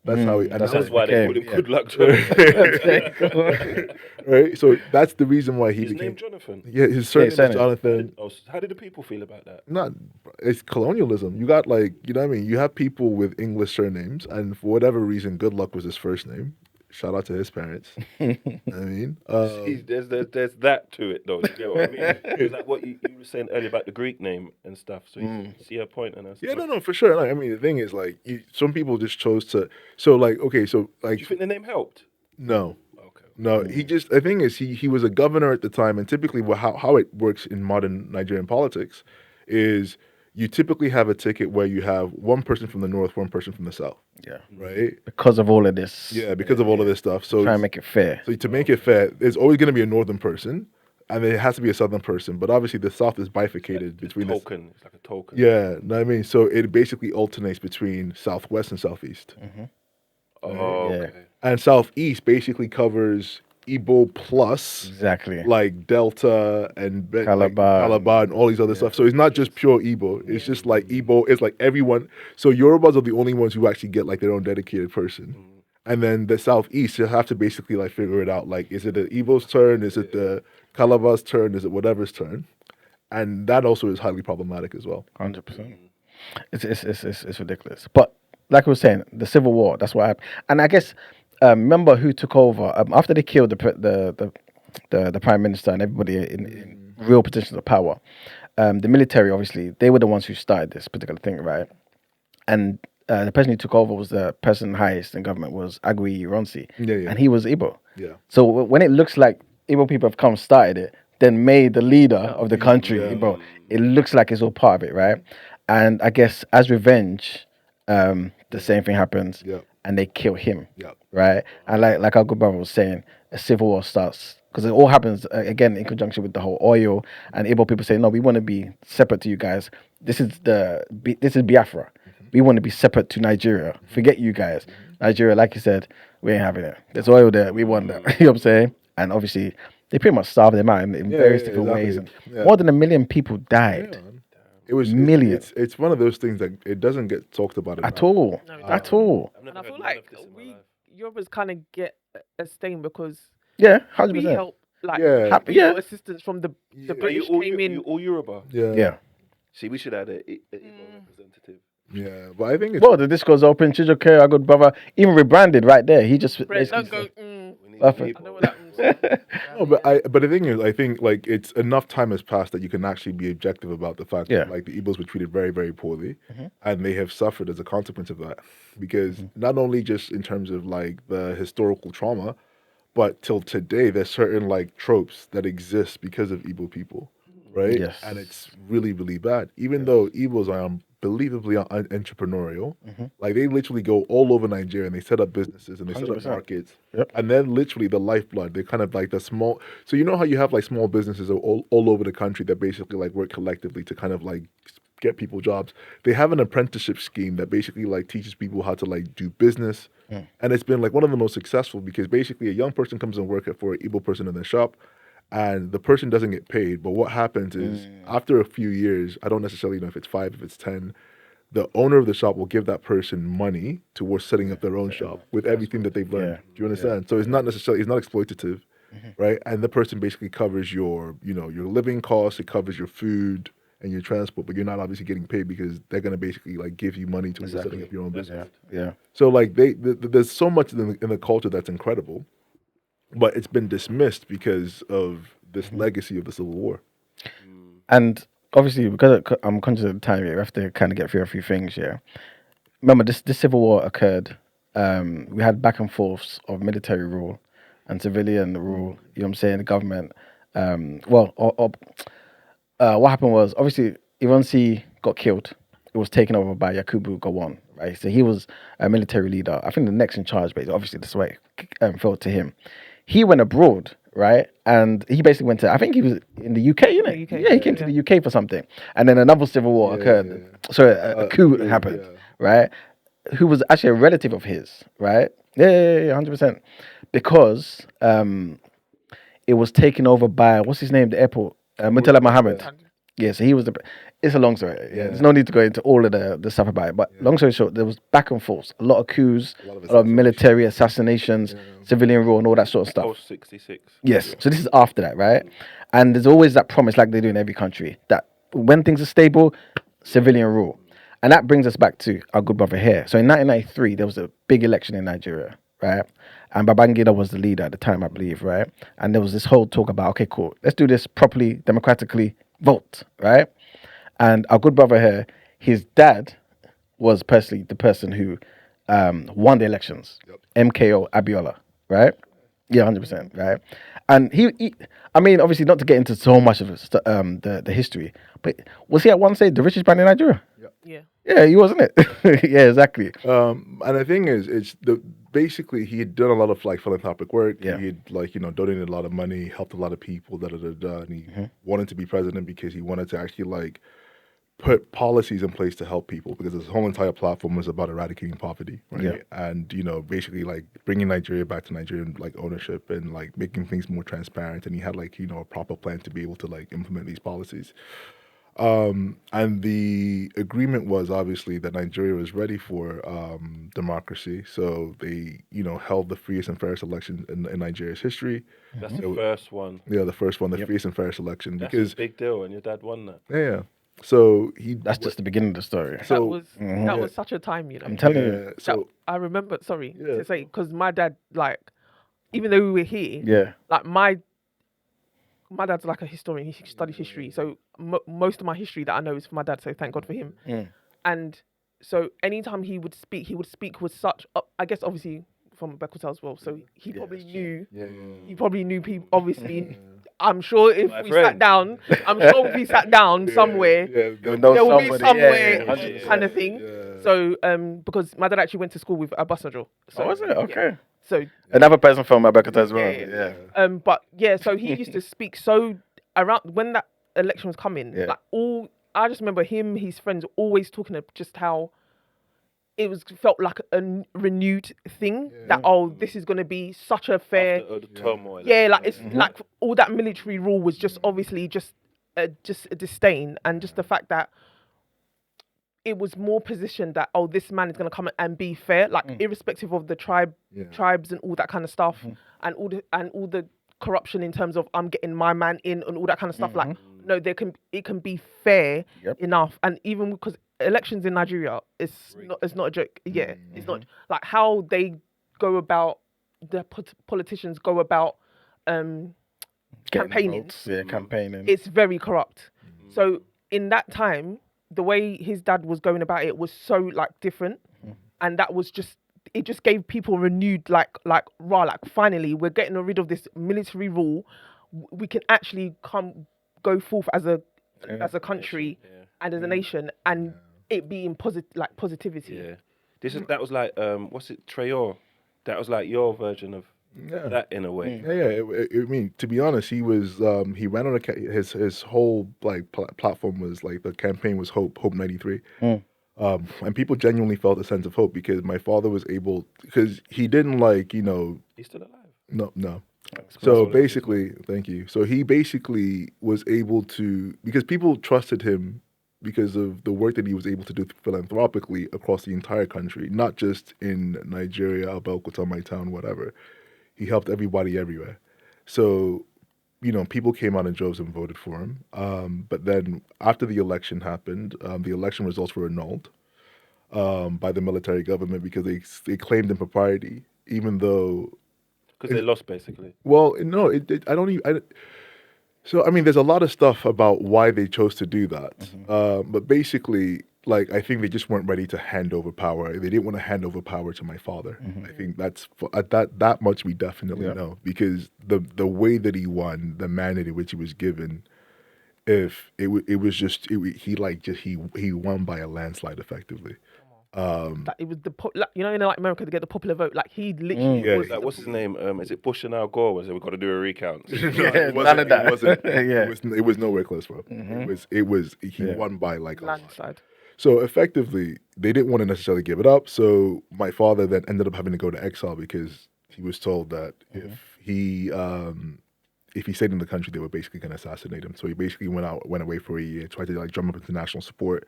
That's how he. And that's that That's was why they call him yeah. Good Luck Jonathan. right. So that's the reason why he His became. name Jonathan. Yeah, his surname is surname. Jonathan. How did the people feel about that? Not, it's colonialism. You got like, you know what I mean? You have people with English surnames, and for whatever reason, Good Luck was his first name. Shout out to his parents. I mean, See, there's that to it though. You get what I mean? It's like what you were saying earlier about the Greek name and stuff. So you see a point and yeah, no, for sure. Like, I mean, the thing is, like, some people just chose to. So, like, okay, so Do like, you think the name helped? no. Okay. No, he just. The thing is, he was a governor at the time, and typically, how it works in modern Nigerian politics is you typically have a ticket where you have one person from the north, one person from the south, Yeah. right? Because of all of this. Yeah, because of all of this stuff. So Try and make it fair. So to make it fair, there's always going to be a northern person, and there has to be a southern person. But obviously, the south is bifurcated between Token. It's like a token. Yeah, know what I mean. So it basically alternates between southwest and southeast. Oh, Yeah. okay. And southeast basically covers Igbo plus Exactly. like Delta and Calabar. Calabar and all these other stuff. So it's not just pure Igbo. It's just like Igbo. It's like everyone. So Yorubas are the only ones who actually get like their own dedicated person. And then the southeast, you have to basically like figure it out. Like, is it the Igbo's turn? Is it the Calabar's turn? Is it whatever's turn? And that also is highly problematic as well. 100%. It's ridiculous. But like I was saying, the Civil War, that's what happened. And I guess, remember who took over after they killed the prime minister and everybody in real positions of power. The military, obviously, they were the ones who started this particular thing, right? And the person who took over was the person highest in government was Agui Ironsi, Yeah. and he was Igbo. Yeah. So when it looks like Igbo people have come started it, then made the leader of the country Igbo, it looks like it's all part of it, right? And I guess as revenge, the same thing happens, and they kill him, right? And like our good brother was saying, a civil war starts because it all happens again in conjunction with the whole oil, and Igbo people say, no, we want to be separate to you guys. This is Biafra. We want to be separate to Nigeria. Forget you guys. Nigeria, like you said, we ain't having it. There's oil there. We want that. You know what I'm saying? And obviously, they pretty much starved them out in various different ways. And more than 1 million people died. It was millions. It's one of those things that it doesn't get talked about enough. At all. At all. And I feel like Yorubas kind of get a stain because Yeah, we 100%. help like Yeah. we got assistance from the Are British you came in. all Yoruba? Yeah. See, we should add a Igbo representative. Yeah, but I think it's Well, the disco's open. Chijoke, our good brother, even rebranded right there. He just Brett, basically don't go. said- We need Perfect. I know people. what that means. no, but the thing is, I think like it's enough time has passed that you can actually be objective about the fact that like the Igbos were treated very, very poorly, and they have suffered as a consequence of that. Because not only just in terms of like the historical trauma, but till today there's certain like tropes that exist because of Igbo people, right? Yes. And it's really, really bad. Even though Igbos are unbelievably entrepreneurial, like they literally go all over Nigeria and they set up businesses and they set up 100%. markets. Yep. And then literally the lifeblood, they're kind of like the small. So you know how you have like small businesses all over the country that basically like work collectively to kind of like get people jobs. They have an apprenticeship scheme that basically like teaches people how to like do business. And it's been like one of the most successful because basically a young person comes and work for an Igbo person in their shop and the person doesn't get paid. But what happens is after a few years, I don't necessarily know if it's 5, if it's 10, the owner of the shop will give that person money towards setting up their own shop with everything that they've learned. Do you understand? So it's not necessarily, it's not exploitative, right? And the person basically covers your, you know, your living costs, it covers your food and your transport, but you're not obviously getting paid because they're going to basically like give you money towards setting up your own business. Yeah. So like there's so much in the culture that's incredible, but it's been dismissed because of this legacy of the Civil War. And obviously, because I'm conscious of the time here, we have to kind of get through a few things here. Remember, this Civil War occurred. We had back and forths of military rule and civilian rule. You know what I'm saying? The government. What happened was, obviously, Ironsi got killed. It was taken over by Yakubu Gowon, right? So he was a military leader. I think the next in charge, but obviously this way fell to him. He went abroad, right? And he basically went to, I think he was in the UK, you know? Yeah, he came to the UK for something. And then another civil war occurred. So a coup happened, right? Who was actually a relative of his, right? Yeah, 100%. Because it was taken over by, what's his name, the airport? Murtala Mohammed. Yeah, so he was it's a long story. Yeah, there's no need to go into all of the stuff about it. But long story short, there was back and forth, a lot of coups, a lot of military assassinations, civilian rule, and all that sort of stuff. Post 66. Yes. So this is after that, right? And there's always that promise, like they do in every country, that when things are stable, civilian rule. And that brings us back to our good brother here. So in 1993, there was a big election in Nigeria, right? And Babangida was the leader at the time, I believe, right? And there was this whole talk about, okay, cool, let's do this properly, democratically, vote, right? And our good brother here, his dad was personally the person who won the elections, MKO Abiola, right? Yeah, 100%, right? And he, I mean, obviously not to get into so much of the history, but was he at one stage the richest man in Nigeria? Yeah. Yeah, he wasn't it? Yeah, exactly. And the thing is, basically he had done a lot of like philanthropic work. Yeah. He had donated a lot of money, helped a lot of people, and he wanted to be president because he wanted to actually put policies in place to help people, because his whole entire platform was about eradicating poverty, right? Yeah. And basically bringing Nigeria back to Nigerian ownership and making things more transparent. And he had a proper plan to be able to implement these policies. And the agreement was obviously that Nigeria was ready for democracy, so they held the freest and fairest election in Nigeria's history. That's the first one. Yeah, the first one, the freest and fairest election. That's because a big deal, and your dad won that. Yeah. So that's just the beginning of the story. So that was such a time, I'm telling you. So I remember. Sorry to say, because my dad, even though we were here, my dad's like a historian. He studied history, so most of my history that I know is from my dad. So thank God for him. And so anytime he would speak with such, I guess obviously from Beckleton as well. So he probably knew. He probably knew people. Obviously, I'm sure if we sat down, somewhere, there will be somewhere kind of thing. Yeah. So my dad actually went to school with Obasanjo. So, was it? Okay. So another person from Abekota as well. Yeah. But yeah, so he used to speak so around when that election was coming. I just remember him, his friends always talking of just how it felt like a renewed thing that this is going to be such a fair. After the turmoil. Yeah, it's like all that military rule was just obviously just a disdain, and just the fact that it was more positioned that this man is going to come and be fair, irrespective of the tribes and all that kind of stuff, and all the corruption in terms of I'm getting my man in and all that kind of stuff. No, it can be fair enough, and even because elections in Nigeria it's not a joke. Yeah, it's not like how they go about, the politicians go about campaigning. Campaigning. It's very corrupt. So in that time, the way his dad was going about it was so different, and that was just gave people renewed finally we're getting rid of this military rule. We can actually go forth as a country and as a nation, and it being positivity. Yeah, that was what's it, Trayor? That was your version of that in a way. I mean, to be honest, he was he ran on his whole platform was the campaign was Hope 93. And people genuinely felt a sense of hope because my father was able, because he didn't He's still alive. No. So basically, thank you. So he basically was able to, because people trusted him because of the work that he was able to do philanthropically across the entire country, not just in Nigeria, Abeokuta, my town, whatever. He helped everybody everywhere. So, people came out in droves and voted for him. But then after the election happened, the election results were annulled by the military government because they claimed impropriety, even though... Because they lost, basically. Well, no, I don't even... So, I mean, there's a lot of stuff about why they chose to do that. But basically, I think they just weren't ready to hand over power. They didn't want to hand over power to my father. I think that much we definitely know, because the way that he won, the mandate in which he was given, he won by a landslide effectively. It was in America to get the popular vote. He literally was. What's his name? Is it Bush and Al Gore? Was it? We've got to do a recount. None of that. It wasn't. It was nowhere close, bro. He won by a landslide. So effectively, they didn't want to necessarily give it up. So my father then ended up having to go to exile because he was told that if if he stayed in the country, they were basically going to assassinate him. So he basically went away for a year, tried to like drum up international support,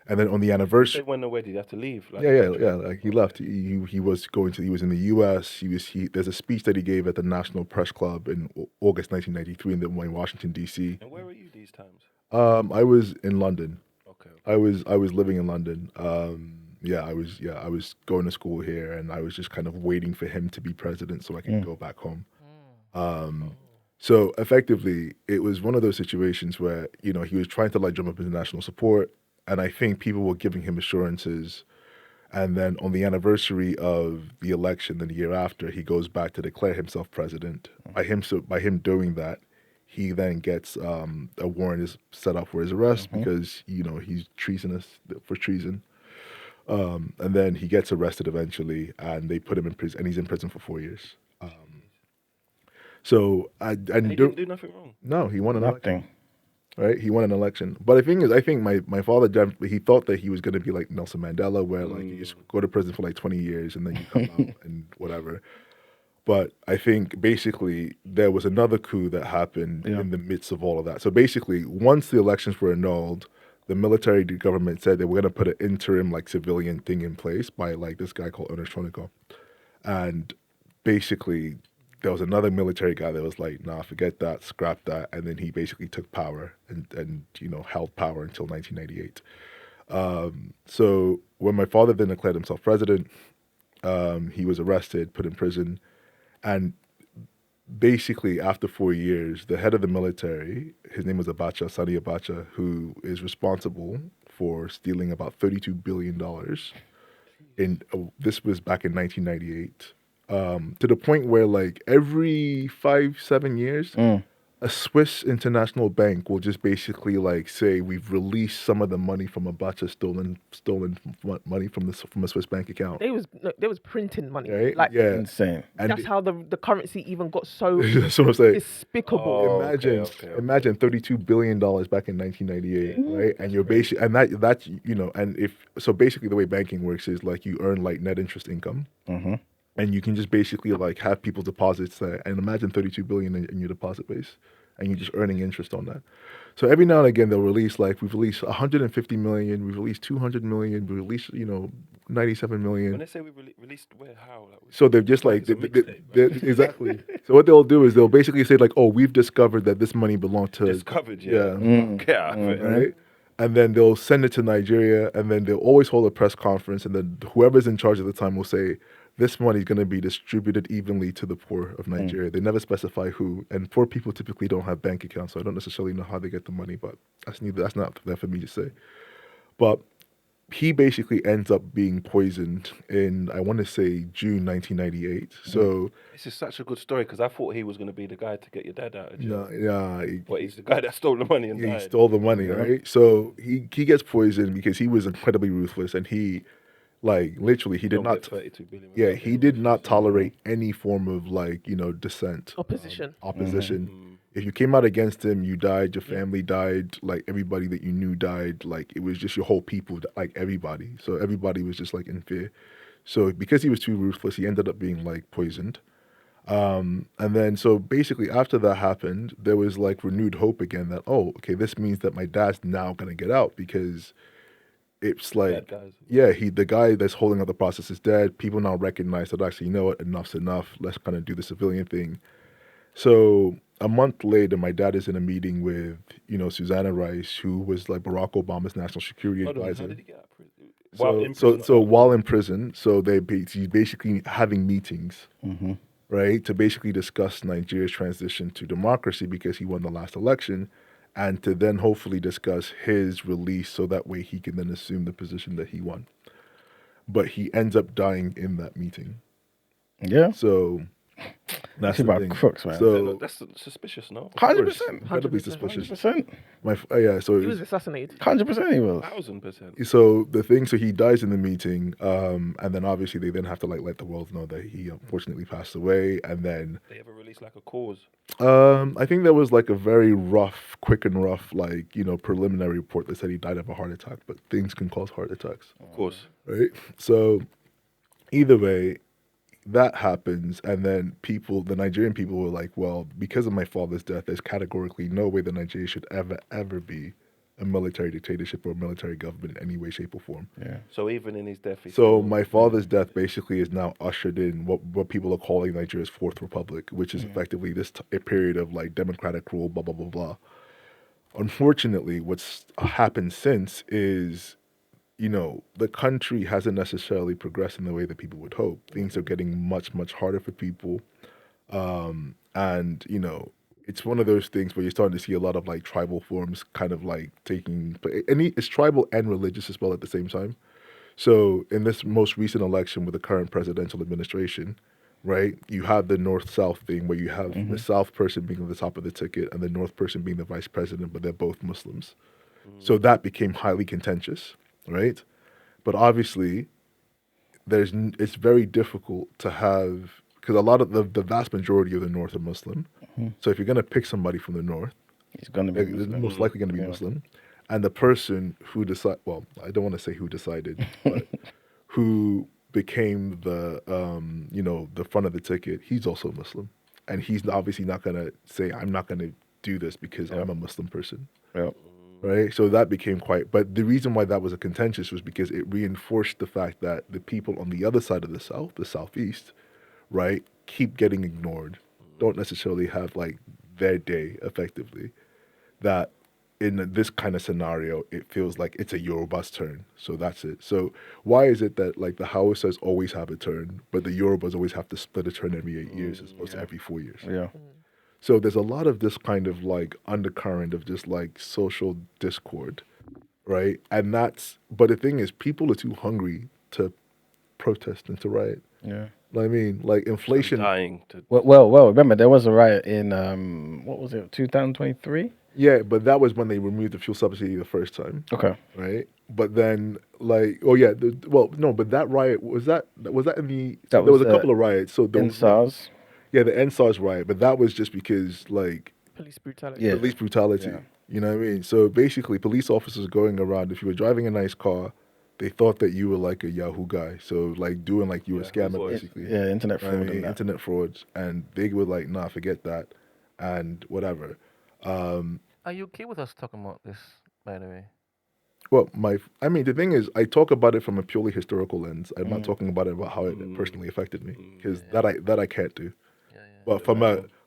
and then on the They anniversary, went away. Did he have to leave? Like, yeah. Like he left. He was in the U.S. There's a speech that he gave at the National Press Club in August 1993 in Washington D.C. And where were you these times? I was in London. Okay. I was living in London. I was going to school here, and I was just kind of waiting for him to be president so I could go back home. So effectively, it was one of those situations where he was trying to like drum up international support, and I think people were giving him assurances. And then on the anniversary of the election, then the year after, he goes back to declare himself president. By him doing that, he then gets a warrant is set up for his arrest because he's treasonous for treason. And then he gets arrested eventually, and they put him in prison, and he's in prison for 4 years. So he didn't do nothing wrong. No, he won an election. Nothing. Right, he won an election. But the thing is, I think my father he thought that he was going to be like Nelson Mandela, where like you just go to prison for like 20 years and then you come out and whatever. But I think basically there was another coup that happened in the midst of all of that. So basically, once the elections were annulled, the military government said they were going to put an interim like civilian thing in place by like this guy called Ernest Tronico. And basically, there was another military guy that was like, nah, forget that, scrap that. And then he basically took power and held power until 1998. So when my father then declared himself president, he was arrested, put in prison. And basically, after 4 years, the head of the military, his name was Abacha, Sani Abacha, who is responsible for stealing about $32 billion. This was back in 1998. To the point where like every 5-7 years, a Swiss international bank will just basically like say we've released some of the money from Abacha stolen money from a Swiss bank account. They was printing money, Right? like Insane. And that's how the currency even got so that's what I'm saying. despicable. Imagine $32 billion back in 1998, right? And you're basically, and that's and basically the way banking works is like you earn like net interest income. And you can just basically like have people's deposits there, and imagine 32 billion in your deposit base, and you're just earning interest on that. So every now and again they'll release like we've released 150 million, we've released 200 million, we released 97 million. When they say we released where, how? Like, so they're just like it's a mixtape, exactly. So what they'll do is they'll basically say like, oh, we've discovered that this money belonged to discovered, right. And then they'll send it to Nigeria, and then they'll always hold a press conference, and then whoever's in charge at the time will say, this money is going to be distributed evenly to the poor of Nigeria. They never specify who, and poor people typically don't have bank accounts, so I don't necessarily know how they get the money, but that's not there for me to say. But he basically ends up being poisoned in, I want to say, June 1998. So this is such a good story because I thought he was going to be the guy to get your dad out of jail. But he's the guy that stole the money and died. He stole the money, right? So he gets poisoned because he was incredibly ruthless, and he, like, literally, he did not. He did not tolerate any form of dissent, Opposition. If you came out against him, you died. Your family died. Like everybody that you knew died. Like it was just your whole people, like everybody. So everybody was just like in fear. So because he was too ruthless, he ended up being like poisoned. And then so basically after that happened, there was like renewed hope again that this means that my dad's now gonna get out because it's like the guy that's holding up the process is dead. People now recognize that actually, you know what, enough's enough. Let's kind of do the civilian thing. So a month later, my dad is in a meeting with, Susanna Rice, who was like Barack Obama's national security advisor. How did he get out of prison? So while in prison, he's basically having meetings, right, to basically discuss Nigeria's transition to democracy because he won the last election, and to then hopefully discuss his release so that way he can then assume the position that he won. But he ends up dying in that meeting. Yeah. So that's about thing. crooks, man. So that's suspicious, no? 100%. Incredibly suspicious. 100%. So He was assassinated. 100% he was. 1000%. So the thing, so he dies in the meeting, and then obviously they then have to like let the world know that he unfortunately passed away, and then they ever released like a cause? I think there was like a very quick and rough, preliminary report that said he died of a heart attack, but things can cause heart attacks. Of course. Right? So either way, that happens, and then the Nigerian people were like, well, because of my father's death, there's categorically no way that Nigeria should ever be a military dictatorship or a military government in any way, shape, or form. Yeah. So even in his death, So my father's death basically is now ushered in what people are calling Nigeria's Fourth Republic, which is effectively a period of like democratic rule, blah, blah, blah, blah. Unfortunately, what's happened since is, the country hasn't necessarily progressed in the way that people would hope. Things are getting much, much harder for people. And, it's one of those things where you're starting to see a lot of like tribal forms kind of like it's tribal and religious as well at the same time. So in this most recent election with the current presidential administration, right, you have the North-South thing where you have the South person being at the top of the ticket and the North person being the vice president, but they're both Muslims. So that became highly contentious, right? But obviously, it's very difficult to have, because a lot of the vast majority of the North are Muslim. So if you're going to pick somebody from the North, He's gonna be they're Muslim. most likely going to be Muslim. And the person who I don't want to say who decided, but who became the, the front of the ticket, he's also Muslim. And he's obviously not going to say, I'm not going to do this because I'm a Muslim person. Yeah. Right? So that became but the reason why that was a contentious was because it reinforced the fact that the people on the other side of the South, the Southeast, right, keep getting ignored, don't necessarily have like their day effectively. That in this kind of scenario, it feels like it's a Yoruba's turn. So that's it. So why is it that like the Hausas always have a turn, but the Yorubas always have to split a turn every 8 years as opposed to every 4 years? Yeah. So there's a lot of this kind of like undercurrent of just like social discord, right? But the thing is, people are too hungry to protest and to riot. Yeah. I mean, like inflation. dying to. Well. Remember, there was a riot in what was it, 2023? Yeah, but that was when they removed the fuel subsidy the first time. Okay. Right? But then, like, no, but that riot was that in the. There was was a couple of riots. So there was SARS. Yeah, the NSARS riot, but that was just because like Police brutality. Yeah. police brutality. Yeah. You know what I mean? So basically, police officers going around, if you were driving a nice car, they thought that you were like a Yahoo guy. So like doing like you were a scammer voice. basically. Yeah, internet You know fraud what I mean? and that. Internet frauds, and they were like, nah, forget that, and whatever. Are you okay with us talking about this, by the way? Well, the thing is, I talk about it from a purely historical lens. I'm not talking about it about how it personally affected me, because that I can't do. Yeah, yeah.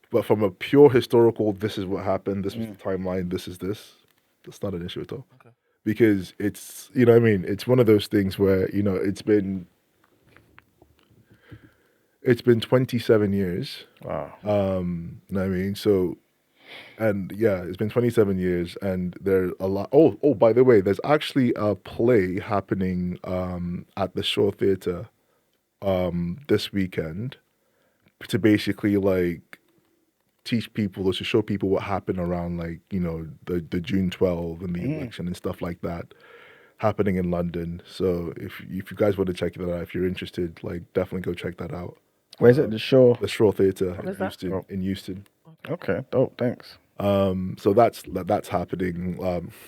But from a pure historical, this is what happened. This was the timeline. This is this. That's not an issue at all. Okay. Because it's it's one of those things where it's been 27 years. Wow. You know what I mean? So, and yeah, it's been 27 years, and there's a lot. Oh, by the way, there's actually a play happening at the Shaw Theatre this weekend to basically like teach people or to show people what happened around like the June 12 and the election and stuff like that happening in London. So if you guys want to check that out, if you're interested, like definitely go check that out. Where's it? The show? The Shaw Theatre Where's that? in Euston. Okay. Dope. Thanks. So that's happening.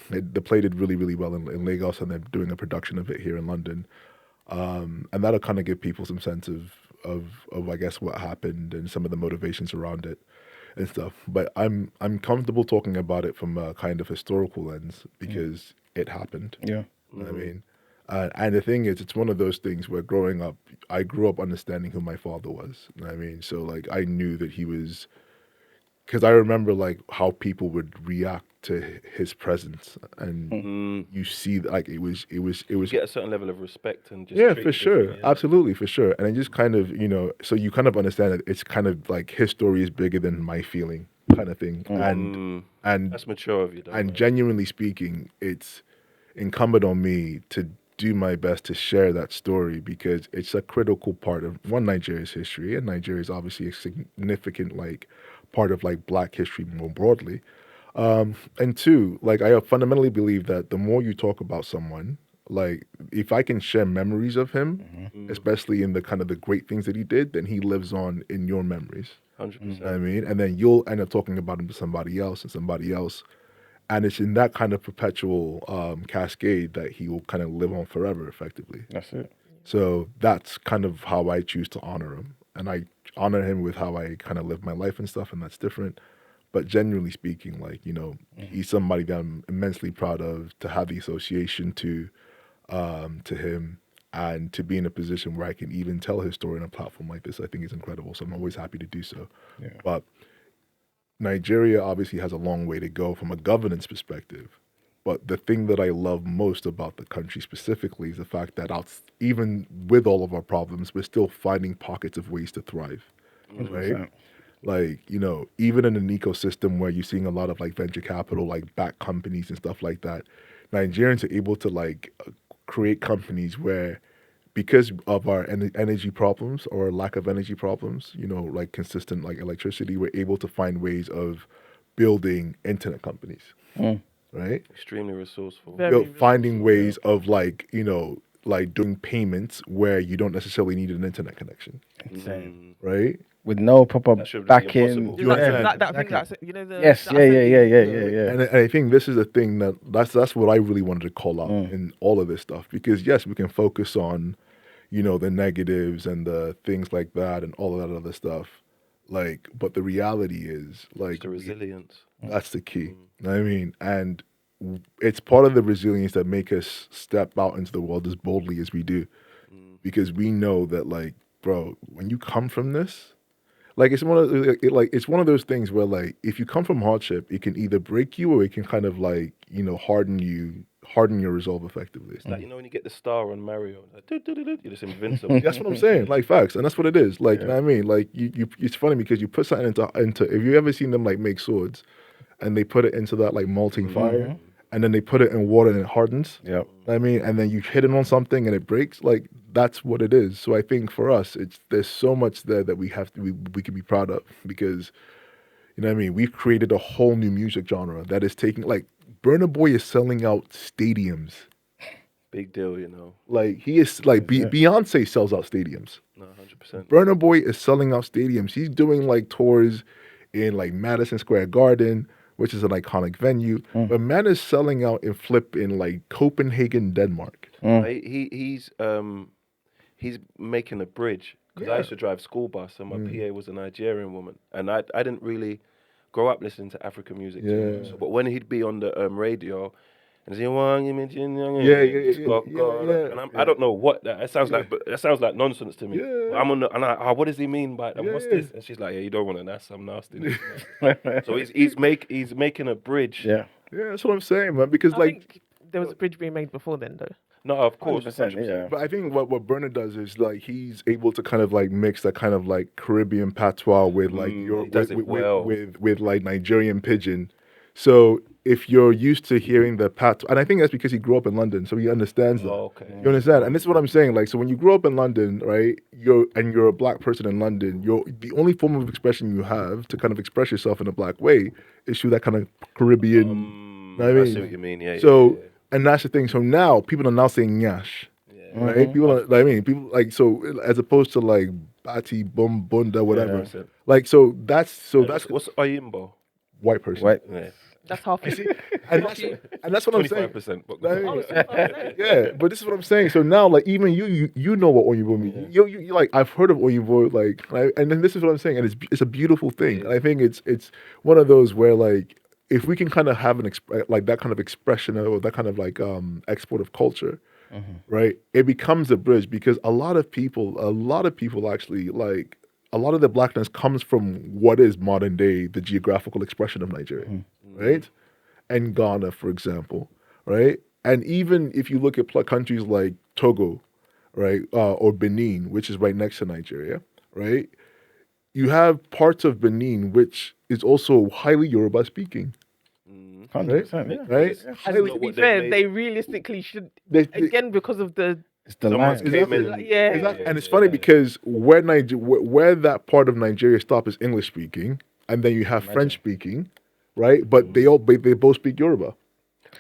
The play did really, really well in Lagos, and they're doing a production of it here in London. And that'll kind of give people some sense of I guess what happened and some of the motivations around it and stuff. But I'm comfortable talking about it from a kind of historical lens because it happened. Yeah. You know what I mean? And the thing is, it's one of those things where growing up, I grew up understanding who my father was. You know what I mean? So like I knew that he was, because I remember like how people would react to his presence, and you see like it was You get a certain level of respect and just yeah, treat for it sure, differently, yeah. absolutely, for sure. And it just kind of so you kind of understand that it's kind of like his story is bigger than my feeling, kind of thing. And That's mature of you, though. and genuinely speaking, it's incumbent on me to do my best to share that story because it's a critical part of Nigeria's history, and Nigeria is obviously a significant like part of like Black history more broadly. And two, like I fundamentally believe that the more you talk about someone, like if I can share memories of him, especially in the kind of the great things that he did, then he lives on in your memories. 100%. You know what I mean? And then you'll end up talking about him to somebody else and somebody else. And it's in that kind of perpetual cascade that he will kind of live on forever, effectively. That's it. So that's kind of how I choose to honor him. and I honor him with how I kind of live my life and stuff, and that's different. But genuinely speaking, like, you know, he's somebody that I'm immensely proud of, to have the association to him, and to be in a position where I can even tell his story on a platform like this. I think is incredible. So I'm always happy to do so. Yeah. But Nigeria obviously has a long way to go from a governance perspective. But the thing that I love most about the country specifically is the fact that even with all of our problems, we're still finding pockets of ways to thrive, right? Like, you know, even in an ecosystem where you're seeing a lot of like venture capital, like back companies and stuff like that, Nigerians are able to like create companies where, because of our energy problems or lack of energy problems, you know, like consistent like electricity, we're able to find ways of building internet companies, right? Extremely resourceful. Finding ways of like, you know, like doing payments where you don't necessarily need an internet connection, Insane. Right? With no proper That should be backing. impossible. Is that, Yeah, that thing that's, you know, the Yes, the yeah. And I think this is a thing that's what I really wanted to call out in all of this stuff, because yes, we can focus on, you know, the negatives and the things like that and all of that other stuff, like, but the reality is like It's the resilience. that's the key. I mean, and it's part of the resilience that make us step out into the world as boldly as we do, because we know that, like, bro, when you come from this, like, it's it's one of those things where, like, if you come from hardship, it can either break you or it can kind of like, you know, harden your resolve effectively. It's like, you know, when you get the star on Mario, like, you're just invincible. That's what I'm saying, like, facts, and that's what it is. Like, you know what I mean? Like, you it's funny because you put something into. If you ever seen them like make swords, and they put it into that like molting fire, and then they put it in water and it hardens. Yep. I mean, and then you hit it on something and it breaks. Like, that's what it is. So I think for us, there's so much there that we can be proud of, because, you know what I mean, we've created a whole new music genre that is taking, like, Burna Boy is selling out stadiums. Big deal, you know. Like, he is like Beyonce sells out stadiums. No, 100%. Burna Boy is selling out stadiums. He's doing like tours in like Madison Square Garden, which is an iconic venue. But man is selling out in like Copenhagen, Denmark. He's making a bridge, because I used to drive school bus, and my PA was a Nigerian woman, and I didn't really grow up listening to African music too much. So, but when he'd be on the radio and say, I don't know what that sounds like, but that sounds like nonsense to me. Yeah. I'm on the, and what does he mean by that? What's this? And she's like, yeah, you don't want to, that's some nasty. So he's making a bridge. Yeah. Yeah, that's what I'm saying, man. Because I like, think there was a bridge being made before then, though. No, of course, 100%, yeah. but I think what Burna does is like he's able to kind of like mix that kind of like Caribbean patois with like with like Nigerian pidgin. So if you're used to hearing the patois, and I think that's because he grew up in London, so he understands that. Oh, okay. You understand? And this is what I'm saying. Like, so when you grow up in London, right, you're a black person in London, the only form of expression you have to kind of express yourself in a black way is through that kind of Caribbean. I see what you mean. Yeah. So. Yeah. And that's the thing. So now people are now saying nyash, right? People are, I mean, people like, so as opposed to like bati, bum, bunda, whatever. Yeah. Like, that's what's Oyimbo? White person. White. Yeah. That's half. And that's what I'm saying. 25%. Yeah, but this is what I'm saying. So now, like, even you know what Oyinbo means. You like, I've heard of Oyinbo, like, and then this is what I'm saying, and it's a beautiful thing. And I think it's one of those where, like, if we can kind of have like that kind of expression or that kind of like export of culture, right? It becomes a bridge, because a lot of people actually, like, a lot of the blackness comes from what is modern day the geographical expression of Nigeria, right? And Ghana, for example, right? And even if you look at countries like Togo, right, or Benin, which is right next to Nigeria, right? You have parts of Benin which is also highly Yoruba speaking. 100%, yeah. Right? And to be fair, they realistically should, again, because of the... It's the line. And it's funny because where that part of Nigeria stops is English speaking, and then you have French speaking, right? But they both speak Yoruba.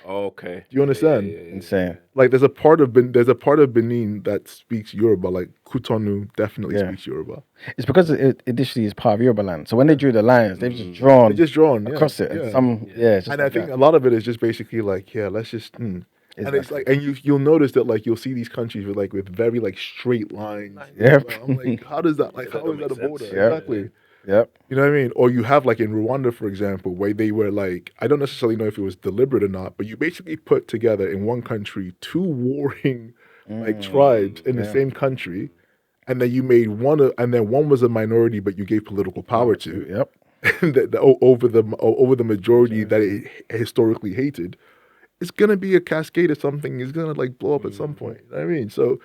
Okay. Do you understand? Insane. Like, there's a part of Benin that speaks Yoruba. Like Cotonou definitely speaks Yoruba. It's because it initially is part of Yoruba land. So when they drew the lines, they've just drawn They're just drawn across it. Yeah. And some, yeah. It's just And I think a lot of it is just basically like, let's just And it's like, and you'll notice that like you'll see these countries with very like straight lines. Yep. I'm like, how does that like how is that a border? Yep. Exactly. Yep. You know what I mean? Or you have like in Rwanda, for example, where they were like, I don't necessarily know if it was deliberate or not, but you basically put together in one country 2 warring like tribes in the same country, and then you made and then one was a minority, but you gave political power to. Yep. over the majority that it historically hated. It's gonna be a cascade of something. It's gonna like blow up at some point. You know what I mean? So,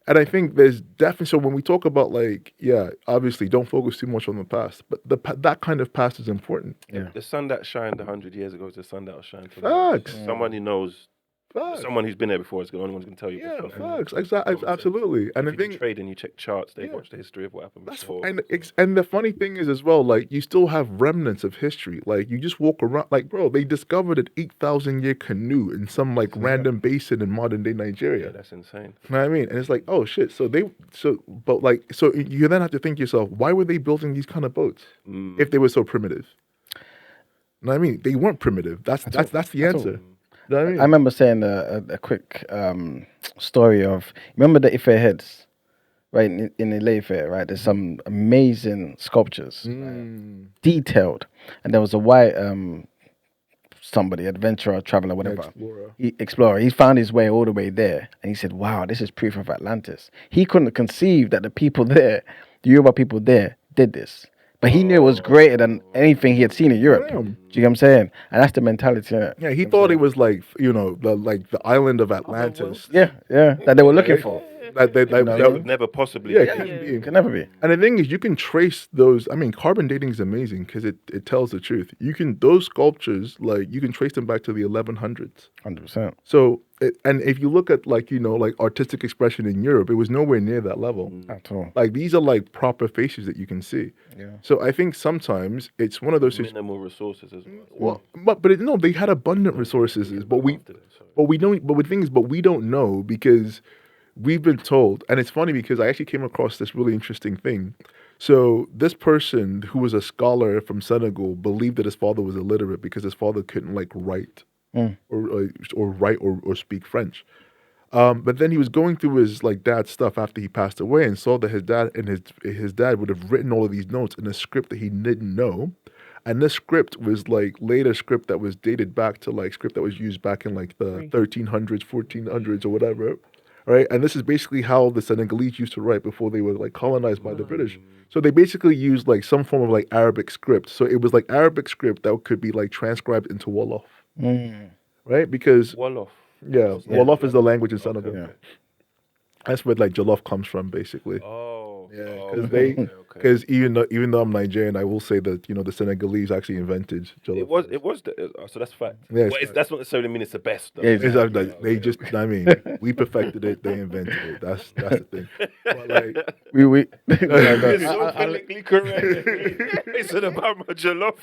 and I think there's definitely, so when we talk about like, yeah, obviously don't focus too much on the past, but that kind of past is important. Yeah. The sun that shined 100 years ago is the sun that will shine today. Facts. Someone who knows, Facts. someone who's been there before is the only one who's going to tell you. Yeah, facts. Exactly. Absolutely. And the If you thing, trade and you check charts, they watch the history of what happened before. and the funny thing is as well, like you still have remnants of history. Like you just walk around, like bro, they discovered an 8,000-year canoe in some like random basin in modern day Nigeria. Yeah, that's insane. You know what I mean? And it's like, oh shit. So you then have to think to yourself, why were they building these kind of boats if they were so primitive? You know what I mean? They weren't primitive. That's the answer. You know what I mean? I remember saying a quick story of, remember the Ife heads, right, in Ile-Ife, right? There's some amazing sculptures, right? Detailed. And there was a white somebody, adventurer, traveler, whatever. Explorer. He found his way all the way there. And he said, wow, this is proof of Atlantis. He couldn't conceive that the people there, the Yoruba people there, did this. But he knew it was greater than anything he had seen in Europe. Yeah. Do you get what I'm saying? And that's the mentality. Yeah, he thought it was like, the island of Atlantis. Yeah, that they were looking for. That Could never possibly. Yeah, be. it Can never be. And the thing is, you can trace those. I mean, carbon dating is amazing because it tells the truth. Those sculptures, like you can trace them back to the 1100s. 100%. So, and if you look at like artistic expression in Europe, it was nowhere near that level At all. Like these are like proper faces that you can see. Yeah. So I think sometimes it's one of those. Minimal resources as well. Well, but they had abundant resources, but we don't. But the thing is, we don't know because we've been told, and it's funny because I actually came across this really interesting thing. So this person who was a scholar from Senegal believed that his father was illiterate because his father couldn't like write or write or speak French. But then he was going through his like dad's stuff after he passed away and saw that his dad would have written all of these notes in a script that he didn't know. And this script was like later script that was dated back to like script that was used back in like the 1300s, 1400s or whatever. Right, and this is basically how the Senegalese used to write before they were like colonized by the British. So they basically used like some form of like Arabic script. So it was like Arabic script that could be like transcribed into Wolof, right? Because Wolof. Yeah, Wolof is the language in Senegal. Yeah. That's where like jollof comes from, basically. Oh, Yeah, because even though I'm Nigerian, I will say that the Senegalese actually invented jollof. It was so that's fact. Yeah, Well, that's not necessarily mean it's the best. Though. Yeah, Exactly. They just, I mean, we perfected it. They invented it. That's the thing. But like, we It's so politically correct. It's about my jollof.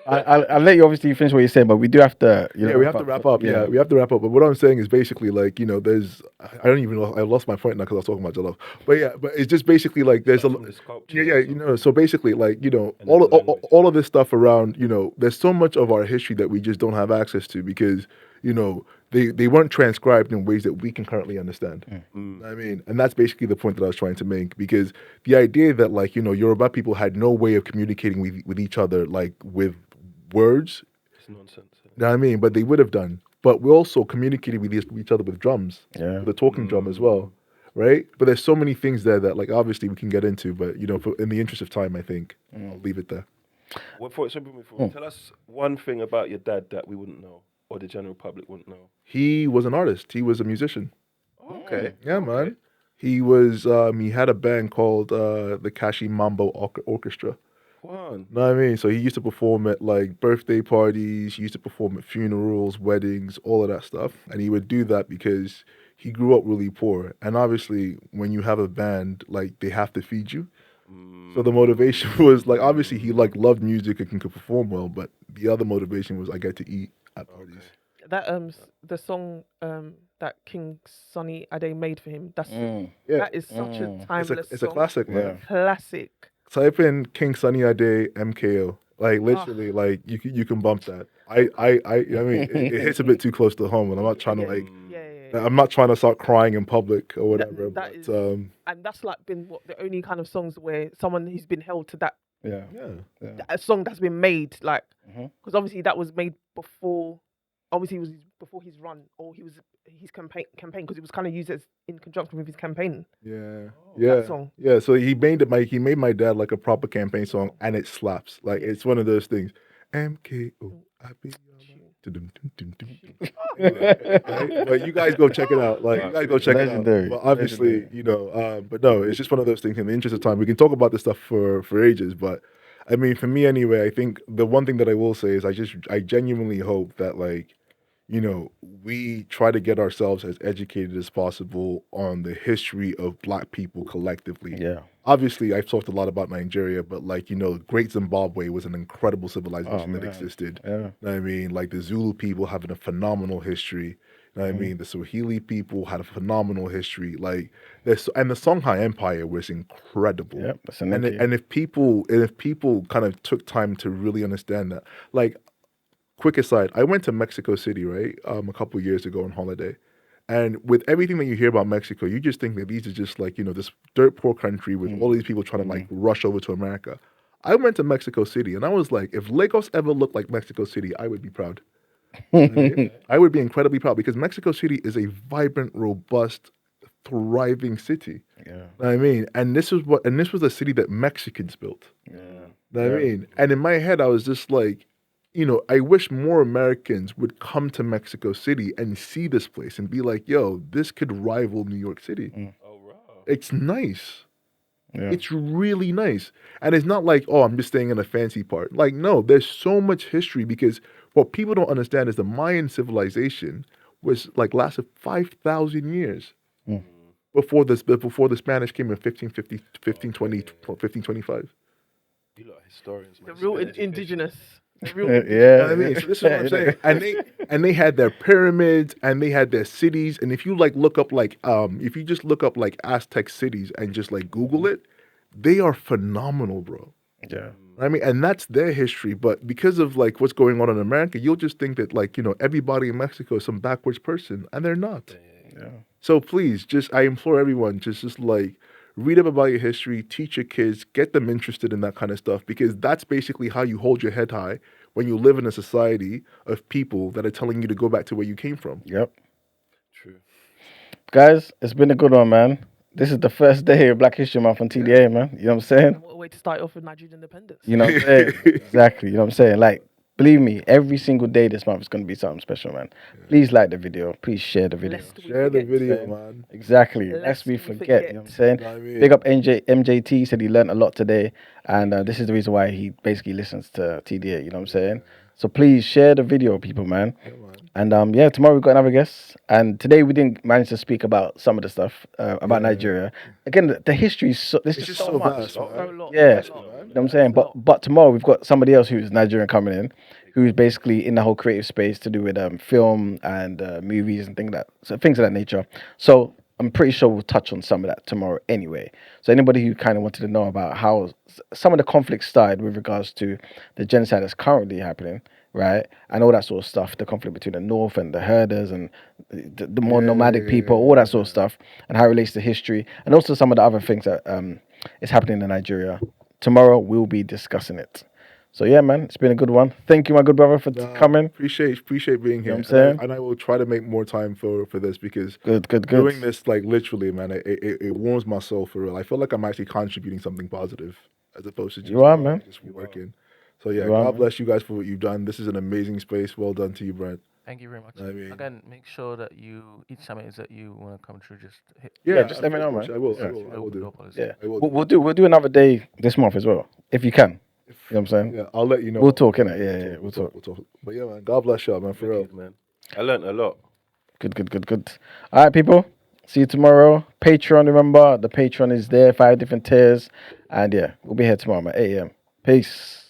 I'll let you obviously finish what you're saying, but we do have to. we have to wrap up. Yeah, we have to wrap up. But what I'm saying is basically like there's I don't even know. I lost my point now because I was talking about jollof. But yeah, but it's just basically like there's so basically like all of this stuff around there's so much of our history that we just don't have access to because they weren't transcribed in ways that we can currently understand. I mean, and that's basically the point that I was trying to make because the idea that like Yoruba people had no way of communicating with each other like with words. It's nonsense. You know what I mean? But they would have done. But we also communicated with each other with drums. Yeah. The talking drum as well. Right? But there's so many things there that like obviously we can get into, but in the interest of time, I think I'll leave it there. Tell us one thing about your dad that we wouldn't know or the general public wouldn't know. He was an artist. He was a musician. Okay. Yeah, man. He was he had a band called the Kashi Mambo Orchestra. One. Know what I mean? So he used to perform at like birthday parties, he used to perform at funerals, weddings, all of that stuff. And he would do that because he grew up really poor. And obviously when you have a band, like they have to feed you. So the motivation was like obviously he like loved music and could perform well, but the other motivation was I get to eat at parties. That the song that King Sunny Ade made for him, that is such a timeless It's a song. classic, man. Classic. Type in King Sunny Ade MKO. Like literally, like you can bump that. mean, it hits a bit too close to home, and I'm not trying to like. Yeah. I'm not trying to start crying in public or That- whatever. that but is- And that's like been the only kind of songs where someone who's been held to that Yeah. a song that's been made, like, Mhm. because obviously that was made before. Obviously, it was before his run or his campaign because it was kind of used as in conjunction with his campaign. Yeah. Song. Yeah. So he made my dad like a proper campaign song, and it slaps. Like it's one of those things. MKO. I be right? But you guys go check it out. Like you guys go check Legendary. it out. But obviously, but no, it's just one of those things. In the interest of time, we can talk about this stuff for ages. But I mean, for me anyway, I think the one thing that I will say is I genuinely hope that like, we try to get ourselves as educated as possible on the history of Black people collectively. Yeah. Obviously, I've talked a lot about Nigeria, but like, Great Zimbabwe was an incredible civilization that existed. Yeah. You know what I mean? Like the Zulu people having a phenomenal history. You know what I mean? The Swahili people had a phenomenal history. Like this, and the Songhai Empire was incredible. Yep, that's And if people kind of took time to really understand that, like, quick aside, I went to Mexico City, right, a couple years ago on holiday. And with everything that you hear about Mexico, you just think that these are just like, this dirt poor country with all these people trying to like rush over to America. I went to Mexico City and I was like, if Lagos ever looked like Mexico City, I would be proud. I would be incredibly proud because Mexico City is a vibrant, robust, thriving city. Yeah. Know what I mean? And this was a city that Mexicans built. Yeah. Know what I mean? And in my head, I was just like, I wish more Americans would come to Mexico City and see this place and be like, yo, this could rival New York City. Oh, wow. It's nice. Yeah. It's really nice. And it's not like, oh, I'm just staying in a fancy part. Like, no, there's so much history because what people don't understand is the Mayan civilization was like lasted 5,000 years before the Spanish came in 1550, 1520, 1525. You lot are historians, man. The real indigenous. Yeah. You know what I mean? So this is what I'm saying. And they had their pyramids and they had their cities. And if you like look up like if you just look up like Aztec cities and just like Google it, they are phenomenal, bro. Yeah. I mean, and that's their history. But because of like what's going on in America, you'll just think that like, everybody in Mexico is some backwards person, and they're not. Yeah. So please, I implore everyone, just like read up about your history, teach your kids, get them interested in that kind of stuff, because that's basically how you hold your head high when you live in a society of people that are telling you to go back to where you came from. Yep. True. Guys, it's been a good one, man. This is the first day of Black History Month on TDA, man. You know what I'm saying? What a way to start off with Nigerian independence. You know what I'm saying? Exactly. You know what I'm saying? Like, believe me, every single day this month is going to be something special, man. Please like the video. Please share the video. Lest we Share the forget. video, man. Exactly. Lest Lest we we forget. forget. You know what I'm saying? You know what I mean? Big up MJT. Said he learned a lot today. And this is the reason why he basically listens to TDA. You know what I'm saying? So please share the video, people, man. Yeah, man. And tomorrow we've got another guest. And today we didn't manage to speak about some of the stuff about Nigeria. Again, the history is there's It's just just so so much. vast, man. So a lot, Yeah, so a lot. you know what I'm saying? But tomorrow we've got somebody else who's Nigerian coming in, who's basically in the whole creative space to do with film and movies and things of that nature. So I'm pretty sure we'll touch on some of that tomorrow anyway. So anybody who kind of wanted to know about how some of the conflicts started with regards to the genocide that's currently happening, right, and all that sort of stuff, the conflict between the North and the herders and the more nomadic people, all that sort of stuff, and how it relates to history, and also some of the other things that is happening in Nigeria. Tomorrow we'll be discussing it. So yeah, man, it's been a good one. Thank you, my good brother, for coming. Appreciate being here. what I'm saying? And I will try to make more time for this because Good. doing this, like, literally, man, it warms my soul for real. I feel like I'm actually contributing something positive as opposed to just, You are, man. just working. So yeah, You are, God man. bless you guys for what you've done. This is an amazing space. Well done to you, Brent. Thank you very much. I mean- Again, make sure that each time is that you want to come through, just hit. Yeah, just let me know, I man. will. Yeah. I will do. Yeah, I will we'll do another day this month as well, if you can. You know what I'm saying? Yeah, I'll let you know. We'll talk, innit? Yeah, we'll talk. We'll talk. But yeah, man, God bless y'all, man, for real. Wicked, man. I learned a lot. Good. All right, people. See you tomorrow. Patreon, remember, the Patreon is there, 5 different tiers. And yeah, we'll be here tomorrow, man, 8 a.m. Peace.